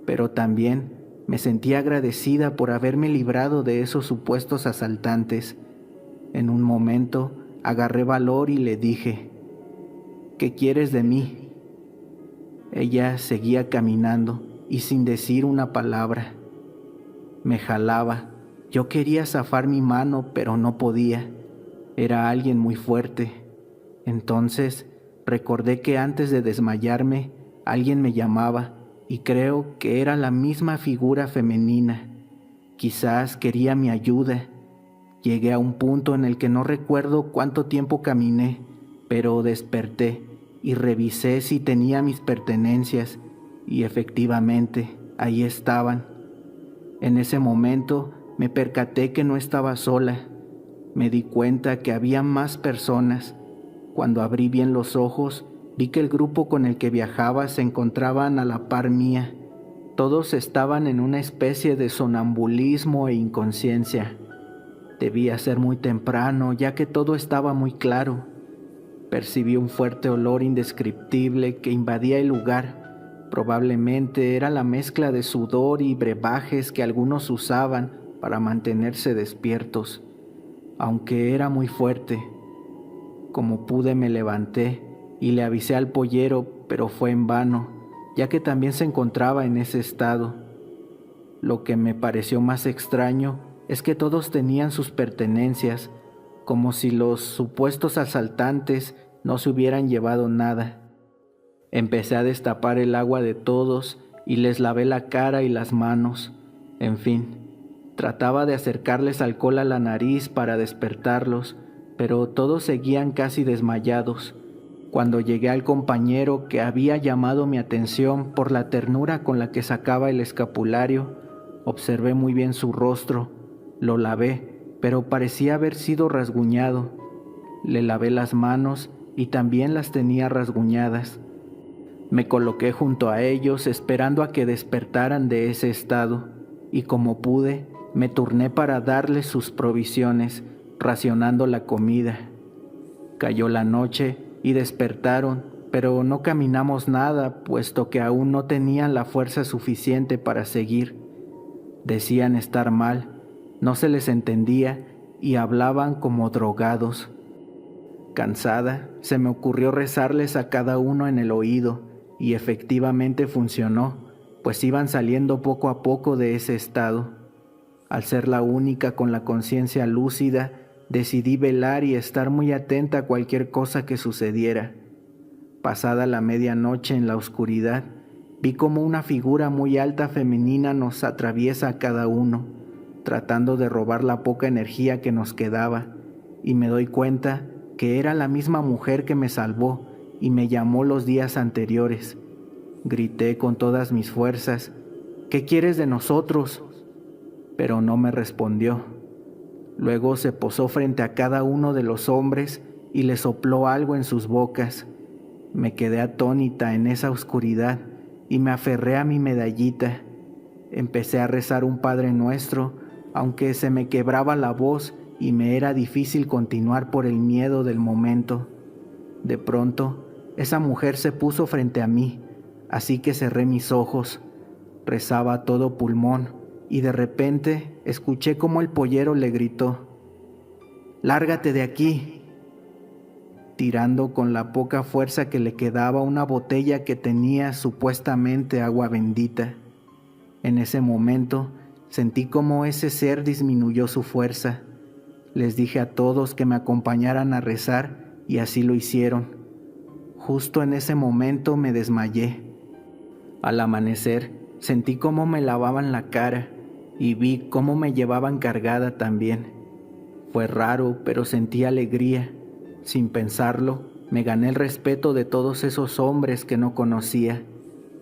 pero también me sentía agradecida por haberme librado de esos supuestos asaltantes. En un momento agarré valor y le dije: ¿qué quieres de mí? Ella seguía caminando y sin decir una palabra. Me jalaba. Yo quería zafar mi mano, pero no podía. Era alguien muy fuerte. Entonces recordé que antes de desmayarme, alguien me llamaba y creo que era la misma figura femenina. Quizás quería mi ayuda. Llegué a un punto en el que no recuerdo cuánto tiempo caminé, pero desperté y revisé si tenía mis pertenencias y efectivamente ahí estaban. En ese momento me percaté que no estaba sola. Me di cuenta que había más personas. Cuando abrí bien los ojos, vi que el grupo con el que viajaba se encontraban a la par mía. Todos estaban en una especie de sonambulismo e inconsciencia. Debía ser muy temprano, ya que todo estaba muy claro. Percibí un fuerte olor indescriptible que invadía el lugar. Probablemente era la mezcla de sudor y brebajes que algunos usaban para mantenerse despiertos, aunque era muy fuerte. Como pude me levanté y le avisé al pollero, pero fue en vano, ya que también se encontraba en ese estado. Lo que me pareció más extraño es que todos tenían sus pertenencias, como si los supuestos asaltantes no se hubieran llevado nada. Empecé a destapar el agua de todos y les lavé la cara y las manos. En fin, trataba de acercarles alcohol a la nariz para despertarlos, pero todos seguían casi desmayados. Cuando llegué al compañero que había llamado mi atención por la ternura con la que sacaba el escapulario, observé muy bien su rostro. Lo lavé, pero parecía haber sido rasguñado. Le lavé las manos y también las tenía rasguñadas. Me coloqué junto a ellos esperando a que despertaran de ese estado, y como pude, me turné para darles sus provisiones, racionando la comida. Cayó la noche y despertaron, pero no caminamos nada, puesto que aún no tenían la fuerza suficiente para seguir. Decían estar mal, no se les entendía y hablaban como drogados. Cansada, se me ocurrió rezarles a cada uno en el oído, y efectivamente funcionó, pues iban saliendo poco a poco de ese estado. Al ser la única con la conciencia lúcida, decidí velar y estar muy atenta a cualquier cosa que sucediera. Pasada la medianoche en la oscuridad, vi como una figura muy alta femenina nos atraviesa a cada uno, tratando de robar la poca energía que nos quedaba, y me doy cuenta que era la misma mujer que me salvó y me llamó los días anteriores. Grité con todas mis fuerzas ¿qué quieres de nosotros? Pero no me respondió. Luego se posó frente a cada uno de los hombres y les sopló algo en sus bocas. Me quedé atónita en esa oscuridad y me aferré a mi medallita. Empecé a rezar un Padre Nuestro, aunque se me quebraba la voz y me era difícil continuar por el miedo del momento. De pronto, esa mujer se puso frente a mí, así que cerré mis ojos. Rezaba a todo pulmón y de repente escuché cómo el pollero le gritó: «¡Lárgate de aquí!», tirando con la poca fuerza que le quedaba una botella que tenía supuestamente agua bendita. En ese momento sentí como ese ser disminuyó su fuerza. Les dije a todos que me acompañaran a rezar y así lo hicieron. Justo en ese momento me desmayé. Al amanecer sentí cómo me lavaban la cara y vi cómo me llevaban cargada también. Fue raro, pero sentí alegría. Sin pensarlo, me gané el respeto de todos esos hombres que no conocía,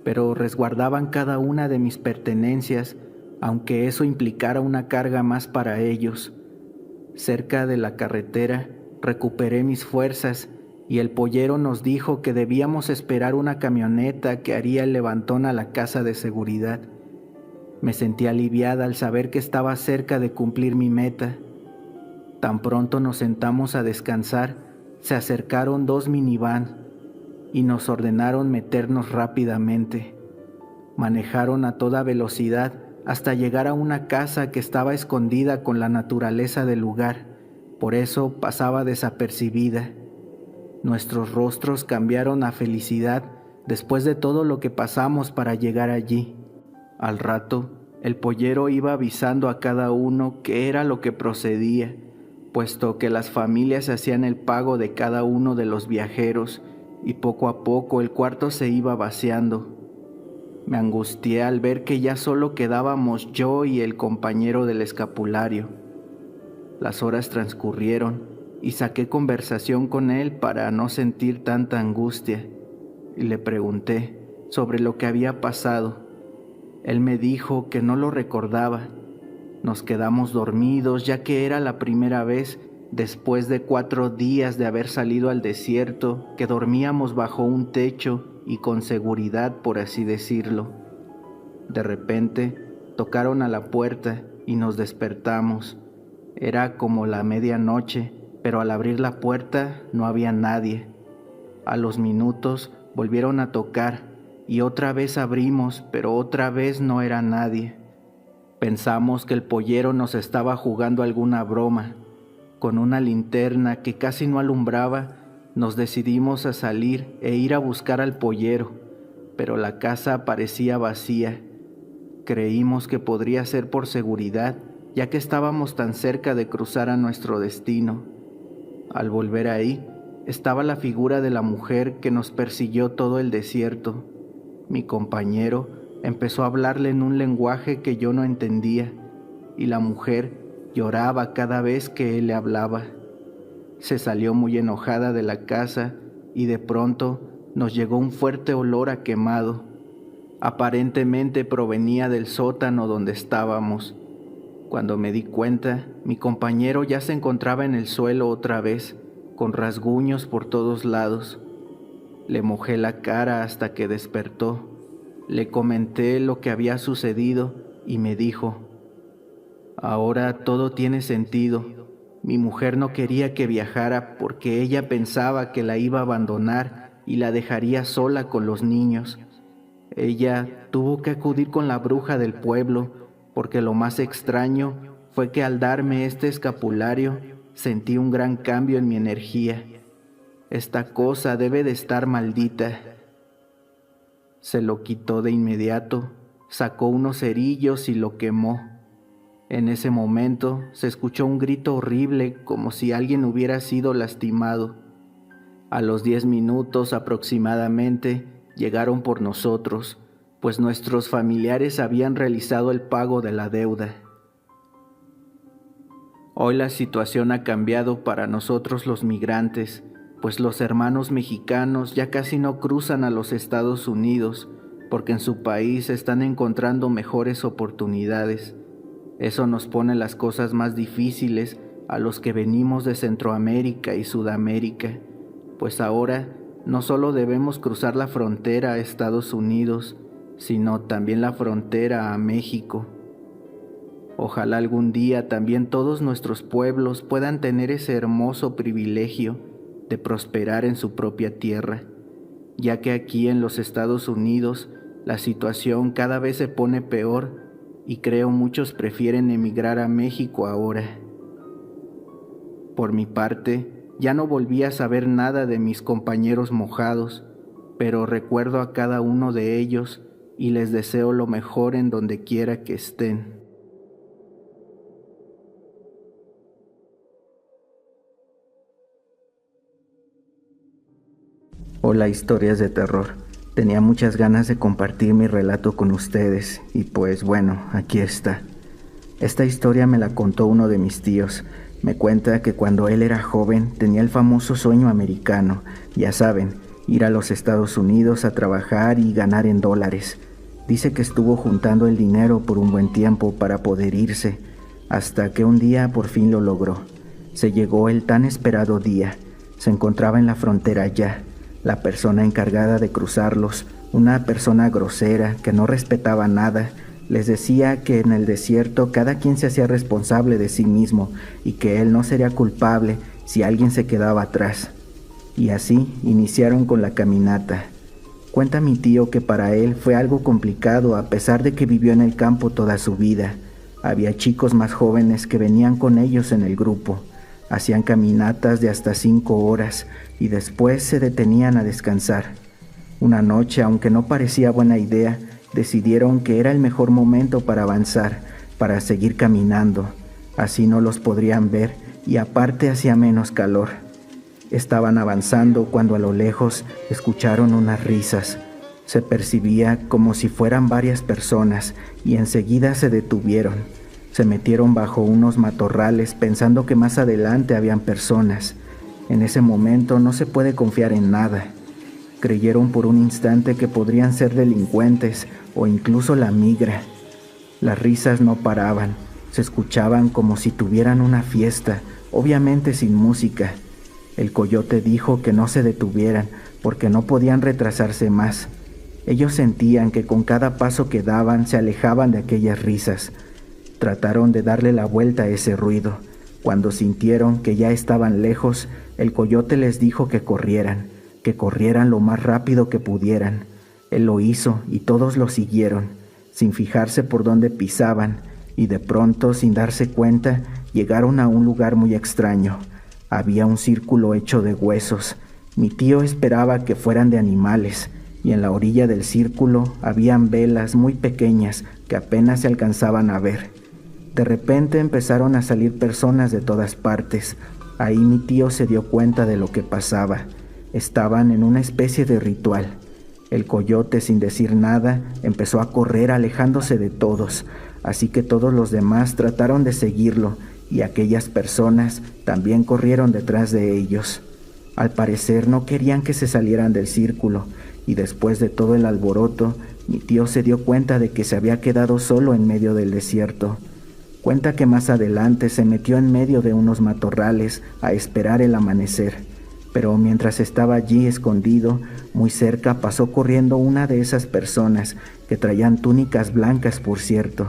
pero resguardaban cada una de mis pertenencias, aunque eso implicara una carga más para ellos. Cerca de la carretera, recuperé mis fuerzas y el pollero nos dijo que debíamos esperar una camioneta que haría el levantón a la casa de seguridad. Me sentí aliviada al saber que estaba cerca de cumplir mi meta. Tan pronto nos sentamos a descansar, se acercaron 2 minivan y nos ordenaron meternos rápidamente. Manejaron a toda velocidad hasta llegar a una casa que estaba escondida con la naturaleza del lugar, por eso pasaba desapercibida. Nuestros rostros cambiaron a felicidad después de todo lo que pasamos para llegar allí. Al rato, el pollero iba avisando a cada uno qué era lo que procedía, puesto que las familias hacían el pago de cada uno de los viajeros y poco a poco el cuarto se iba vaciando. Me angustié al ver que ya solo quedábamos yo y el compañero del escapulario. Las horas transcurrieron y saqué conversación con él para no sentir tanta angustia, y le pregunté sobre lo que había pasado. Él me dijo que no lo recordaba. Nos quedamos dormidos ya que era la primera vez después de 4 días de haber salido al desierto que dormíamos bajo un techo y con seguridad, por así decirlo. De repente tocaron a la puerta y nos despertamos. Era como la medianoche, pero al abrir la puerta no había nadie. A los minutos volvieron a tocar y otra vez abrimos, pero otra vez no era nadie. Pensamos que el pollero nos estaba jugando alguna broma. Con una linterna que casi no alumbraba, nos decidimos a salir e ir a buscar al pollero, pero la casa parecía vacía. Creímos que podría ser por seguridad, ya que estábamos tan cerca de cruzar a nuestro destino. Al volver ahí, estaba la figura de la mujer que nos persiguió todo el desierto. Mi compañero empezó a hablarle en un lenguaje que yo no entendía, y la mujer lloraba cada vez que él le hablaba. Se salió muy enojada de la casa y de pronto nos llegó un fuerte olor a quemado. Aparentemente provenía del sótano donde estábamos. Cuando me di cuenta, mi compañero ya se encontraba en el suelo otra vez, con rasguños por todos lados. Le mojé la cara hasta que despertó. Le comenté lo que había sucedido y me dijo: «Ahora todo tiene sentido. Mi mujer no quería que viajara porque ella pensaba que la iba a abandonar y la dejaría sola con los niños. Ella tuvo que acudir con la bruja del pueblo porque lo más extraño fue que al darme este escapulario sentí un gran cambio en mi energía. Esta cosa debe de estar maldita». Se lo quitó de inmediato, sacó unos cerillos y lo quemó. En ese momento se escuchó un grito horrible como si alguien hubiera sido lastimado. A los 10 minutos aproximadamente llegaron por nosotros, pues nuestros familiares habían realizado el pago de la deuda. Hoy la situación ha cambiado para nosotros los migrantes, pues los hermanos mexicanos ya casi no cruzan a los Estados Unidos, porque en su país están encontrando mejores oportunidades. Eso nos pone las cosas más difíciles a los que venimos de Centroamérica y Sudamérica, pues ahora no solo debemos cruzar la frontera a Estados Unidos, sino también la frontera a México. Ojalá algún día también todos nuestros pueblos puedan tener ese hermoso privilegio de prosperar en su propia tierra, ya que aquí en los Estados Unidos la situación cada vez se pone peor y creo muchos prefieren emigrar a México ahora. Por mi parte, ya no volví a saber nada de mis compañeros mojados, pero recuerdo a cada uno de ellos y les deseo lo mejor en donde quiera que estén. Hola, historias de terror. Tenía muchas ganas de compartir mi relato con ustedes y pues bueno, aquí está. Esta historia me la contó uno de mis tíos. Me cuenta que cuando él era joven tenía el famoso sueño americano, ya saben, ir a los Estados Unidos a trabajar y ganar en dólares. Dice que estuvo juntando el dinero por un buen tiempo para poder irse, hasta que un día por fin lo logró. Se llegó el tan esperado día. Se encontraba en la frontera ya. La persona encargada de cruzarlos, una persona grosera que no respetaba nada, les decía que en el desierto cada quien se hacía responsable de sí mismo y que él no sería culpable si alguien se quedaba atrás. Y así iniciaron con la caminata. Cuenta mi tío que para él fue algo complicado a pesar de que vivió en el campo toda su vida. Había chicos más jóvenes que venían con ellos en el grupo. Hacían caminatas de hasta 5 horas y después se detenían a descansar. Una noche, aunque no parecía buena idea, decidieron que era el mejor momento para avanzar, para seguir caminando. Así no los podrían ver y aparte hacía menos calor. Estaban avanzando cuando a lo lejos escucharon unas risas. Se percibía como si fueran varias personas y enseguida se detuvieron. Se metieron bajo unos matorrales pensando que más adelante habían personas. En ese momento no se puede confiar en nada. Creyeron por un instante que podrían ser delincuentes o incluso la migra. Las risas no paraban, se escuchaban como si tuvieran una fiesta, obviamente sin música. El coyote dijo que no se detuvieran porque no podían retrasarse más. Ellos sentían que con cada paso que daban se alejaban de aquellas risas. Trataron de darle la vuelta a ese ruido. Cuando sintieron que ya estaban lejos, el coyote les dijo que corrieran lo más rápido que pudieran. Él lo hizo y todos lo siguieron, sin fijarse por dónde pisaban, y de pronto, sin darse cuenta, llegaron a un lugar muy extraño. Había un círculo hecho de huesos. Mi tío esperaba que fueran de animales, y en la orilla del círculo habían velas muy pequeñas que apenas se alcanzaban a ver. De repente empezaron a salir personas de todas partes. Ahí mi tío se dio cuenta de lo que pasaba. Estaban en una especie de ritual. El coyote, sin decir nada, empezó a correr alejándose de todos, así que todos los demás trataron de seguirlo y aquellas personas también corrieron detrás de ellos. Al parecer no querían que se salieran del círculo y después de todo el alboroto, mi tío se dio cuenta de que se había quedado solo en medio del desierto. Cuenta que más adelante se metió en medio de unos matorrales a esperar el amanecer, pero mientras estaba allí escondido, muy cerca pasó corriendo una de esas personas que traían túnicas blancas, por cierto.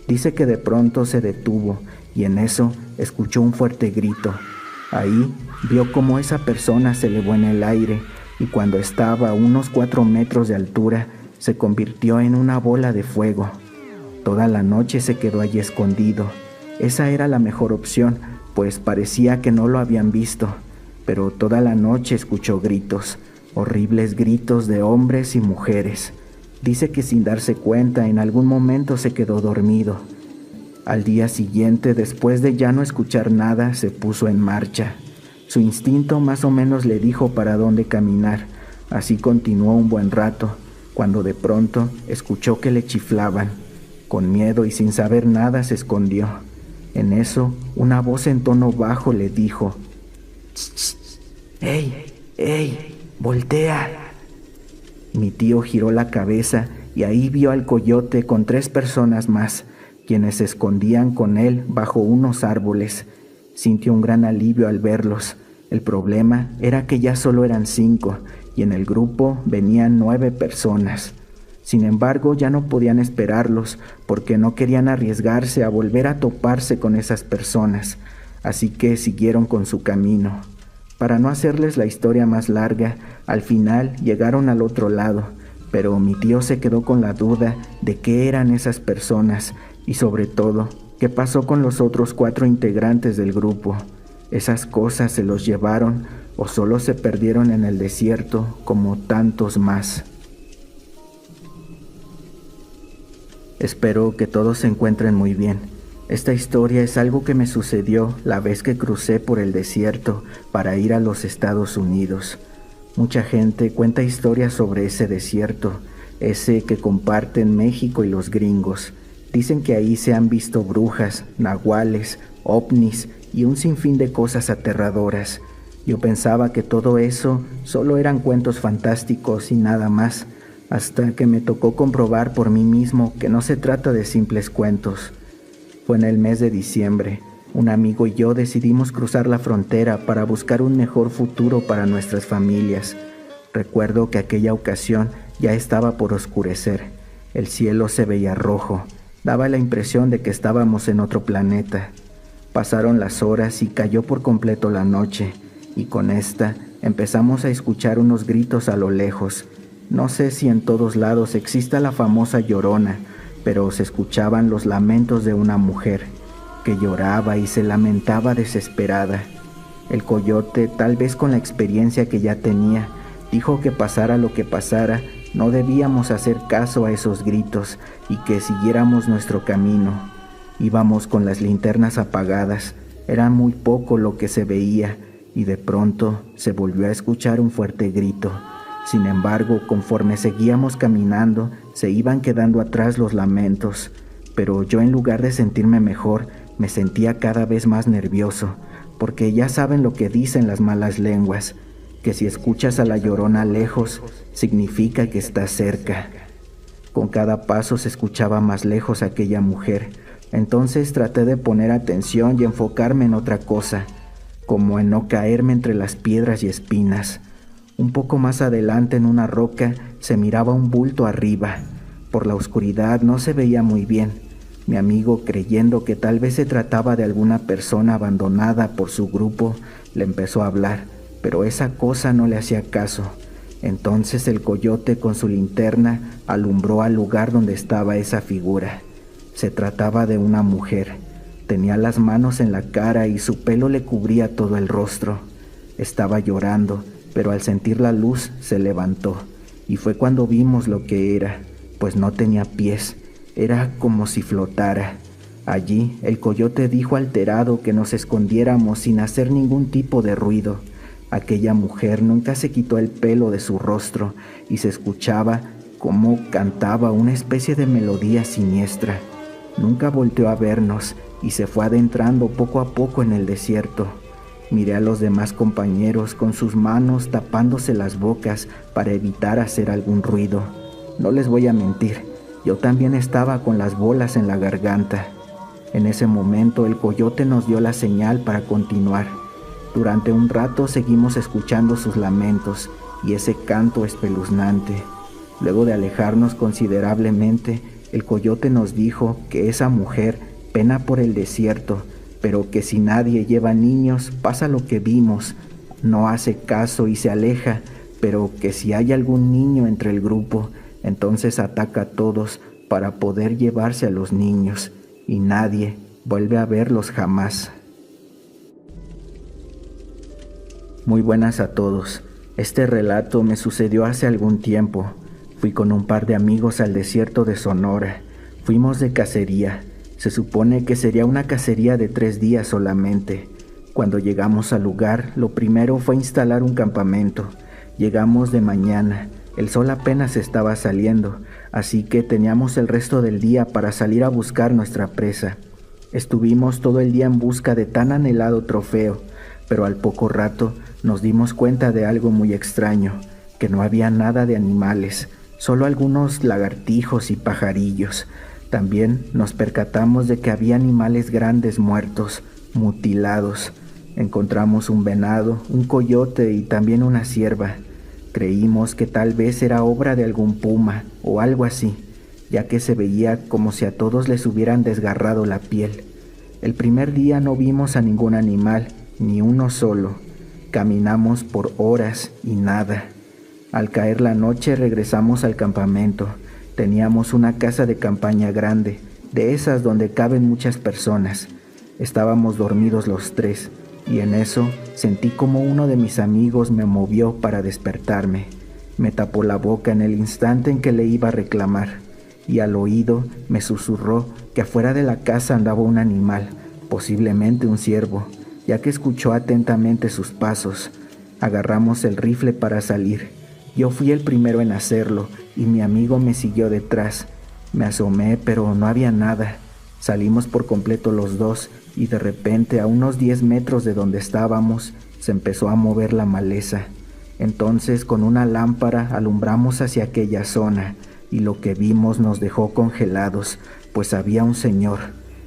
Dice que de pronto se detuvo y en eso escuchó un fuerte grito. Ahí vio cómo esa persona se elevó en el aire y cuando estaba a unos 4 metros de altura, se convirtió en una bola de fuego. Toda la noche se quedó allí escondido. Esa era la mejor opción, pues parecía que no lo habían visto. Pero toda la noche escuchó gritos, horribles gritos de hombres y mujeres. Dice que sin darse cuenta en algún momento se quedó dormido. Al día siguiente, después de ya no escuchar nada, se puso en marcha. Su instinto más o menos le dijo para dónde caminar. Así continuó un buen rato, cuando de pronto escuchó que le chiflaban. Con miedo y sin saber nada se escondió. En eso, una voz en tono bajo le dijo: «¡Ey! ¡Ey! ¡Voltea!». Mi tío giró la cabeza y ahí vio al coyote con 3 personas más, quienes se escondían con él bajo unos árboles. Sintió un gran alivio al verlos. El problema era que ya solo eran 5 y en el grupo venían 9 personas. Sin embargo, ya no podían esperarlos porque no querían arriesgarse a volver a toparse con esas personas, así que siguieron con su camino. Para no hacerles la historia más larga, al final llegaron al otro lado, pero mi tío se quedó con la duda de qué eran esas personas y sobre todo, qué pasó con los otros 4 integrantes del grupo. ¿Esas cosas se los llevaron o solo se perdieron en el desierto como tantos más? Espero que todos se encuentren muy bien. Esta historia es algo que me sucedió la vez que crucé por el desierto para ir a los Estados Unidos. Mucha gente cuenta historias sobre ese desierto, ese que comparten México y los gringos. Dicen que ahí se han visto brujas, nahuales, ovnis y un sinfín de cosas aterradoras. Yo pensaba que todo eso solo eran cuentos fantásticos y nada más, hasta que me tocó comprobar por mí mismo que no se trata de simples cuentos. Fue en el mes de diciembre. Un amigo y yo decidimos cruzar la frontera para buscar un mejor futuro para nuestras familias. Recuerdo que aquella ocasión ya estaba por oscurecer. El cielo se veía rojo. Daba la impresión de que estábamos en otro planeta. Pasaron las horas y cayó por completo la noche, y con esta empezamos a escuchar unos gritos a lo lejos. No sé si en todos lados exista la famosa Llorona, pero se escuchaban los lamentos de una mujer que lloraba y se lamentaba desesperada. El coyote, tal vez con la experiencia que ya tenía, dijo que pasara lo que pasara, no debíamos hacer caso a esos gritos y que siguiéramos nuestro camino. Íbamos con las linternas apagadas, era muy poco lo que se veía y de pronto se volvió a escuchar un fuerte grito. Sin embargo, conforme seguíamos caminando, se iban quedando atrás los lamentos, pero yo en lugar de sentirme mejor, me sentía cada vez más nervioso, porque ya saben lo que dicen las malas lenguas, que si escuchas a la Llorona lejos, significa que está cerca. Con cada paso se escuchaba más lejos aquella mujer, entonces traté de poner atención y enfocarme en otra cosa, como en no caerme entre las piedras y espinas. Un poco más adelante en una roca se miraba un bulto arriba. Por la oscuridad no se veía muy bien. Mi amigo, creyendo que tal vez se trataba de alguna persona abandonada por su grupo, le empezó a hablar, pero esa cosa no le hacía caso. Entonces el coyote con su linterna alumbró al lugar donde estaba esa figura. Se trataba de una mujer. Tenía las manos en la cara y su pelo le cubría todo el rostro. Estaba llorando, pero al sentir la luz se levantó, y fue cuando vimos lo que era, pues no tenía pies, era como si flotara. Allí el coyote dijo alterado que nos escondiéramos sin hacer ningún tipo de ruido. Aquella mujer nunca se quitó el pelo de su rostro y se escuchaba como cantaba una especie de melodía siniestra. Nunca volteó a vernos y se fue adentrando poco a poco en el desierto. Miré a los demás compañeros con sus manos tapándose las bocas para evitar hacer algún ruido. No les voy a mentir, yo también estaba con las bolas en la garganta. En ese momento el coyote nos dio la señal para continuar. Durante un rato seguimos escuchando sus lamentos y ese canto espeluznante. Luego de alejarnos considerablemente, el coyote nos dijo que esa mujer pena por el desierto, pero que si nadie lleva niños pasa lo que vimos, no hace caso y se aleja, pero que si hay algún niño entre el grupo, entonces ataca a todos para poder llevarse a los niños, y nadie vuelve a verlos jamás. Muy buenas a todos. Este relato me sucedió hace algún tiempo. Fui con un par de amigos al desierto de Sonora. Fuimos de cacería. Se supone que sería una cacería de 3 días solamente. Cuando llegamos al lugar, lo primero fue instalar un campamento. Llegamos de mañana. El sol apenas estaba saliendo, así que teníamos el resto del día para salir a buscar nuestra presa. Estuvimos todo el día en busca de tan anhelado trofeo, pero al poco rato nos dimos cuenta de algo muy extraño. que no había nada de animales, solo algunos lagartijos y pajarillos. También nos percatamos de que había animales grandes muertos, mutilados. Encontramos un venado, un coyote y también una cierva. Creímos que tal vez era obra de algún puma o algo así, ya que se veía como si a todos les hubieran desgarrado la piel. El primer día no vimos a ningún animal, ni uno solo. Caminamos por horas y nada. Al caer la noche regresamos al campamento. Teníamos una casa de campaña grande, de esas donde caben muchas personas. Estábamos dormidos los tres, y en eso sentí como uno de mis amigos me movió para despertarme. Me tapó la boca en el instante en que le iba a reclamar, y al oído me susurró que afuera de la casa andaba un animal, posiblemente un ciervo, ya que escuchó atentamente sus pasos. Agarramos el rifle para salir. Yo fui el primero en hacerlo, y mi amigo me siguió detrás. Me asomé, pero no había nada. Salimos por completo los dos, y de repente, a unos 10 metros de donde estábamos, se empezó a mover la maleza. Entonces, con una lámpara, alumbramos hacia aquella zona, y lo que vimos nos dejó congelados, pues había un señor.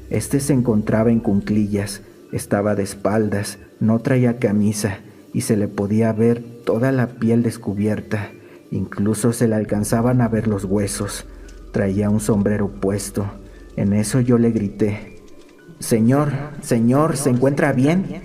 Este se encontraba en cuclillas, estaba de espaldas, no traía camisa, y se le podía ver toda la piel descubierta. Incluso se le alcanzaban a ver los huesos. Traía un sombrero puesto. En eso yo le grité: «Señor, señor, ¿se encuentra bien?».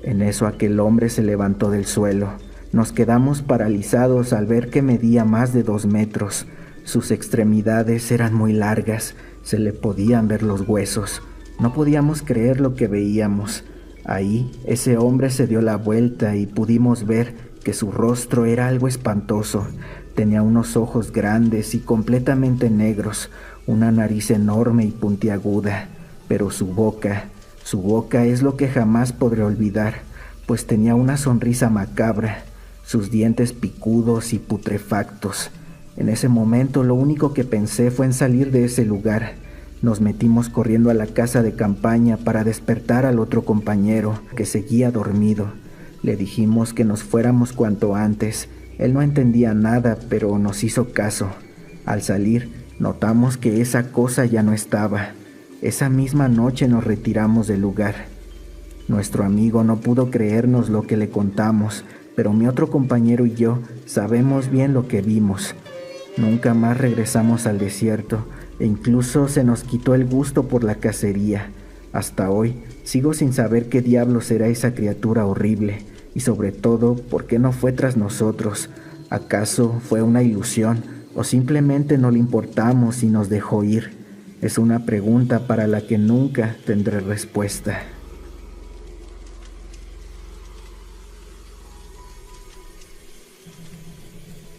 En eso aquel hombre se levantó del suelo. Nos quedamos paralizados al ver que medía más de 2 metros. Sus extremidades eran muy largas, se le podían ver los huesos. No podíamos creer lo que veíamos. Ahí, ese hombre se dio la vuelta y pudimos ver que su rostro era algo espantoso. Tenía unos ojos grandes y completamente negros, una nariz enorme y puntiaguda, pero su boca es lo que jamás podré olvidar, pues tenía una sonrisa macabra, sus dientes picudos y putrefactos. En ese momento lo único que pensé fue en salir de ese lugar. Nos metimos corriendo a la casa de campaña para despertar al otro compañero, que seguía dormido. Le dijimos que nos fuéramos cuanto antes. Él no entendía nada, pero nos hizo caso. Al salir, notamos que esa cosa ya no estaba. Esa misma noche nos retiramos del lugar. Nuestro amigo no pudo creernos lo que le contamos, pero mi otro compañero y yo sabemos bien lo que vimos. Nunca más regresamos al desierto, e incluso se nos quitó el gusto por la cacería. Hasta hoy sigo sin saber qué diablos era esa criatura horrible, y sobre todo, ¿por qué no fue tras nosotros? ¿Acaso fue una ilusión, o simplemente no le importamos y nos dejó ir? Es una pregunta para la que nunca tendré respuesta.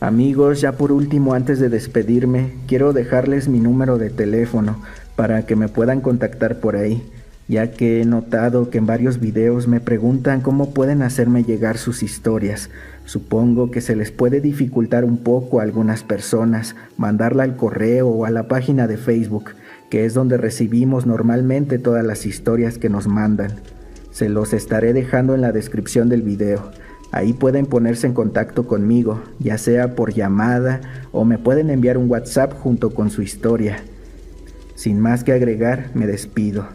Amigos, ya por último, antes de despedirme, quiero dejarles mi número de teléfono para que me puedan contactar por ahí, ya que he notado que en varios videos me preguntan cómo pueden hacerme llegar sus historias. Supongo que se les puede dificultar un poco a algunas personas mandarla al correo o a la página de Facebook, que es donde recibimos normalmente todas las historias que nos mandan. Se los estaré dejando en la descripción del video. Ahí pueden ponerse en contacto conmigo, ya sea por llamada o me pueden enviar un WhatsApp junto con su historia. Sin más que agregar, me despido.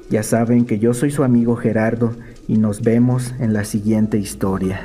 Ya saben que yo soy su amigo Gerardo y nos vemos en la siguiente historia.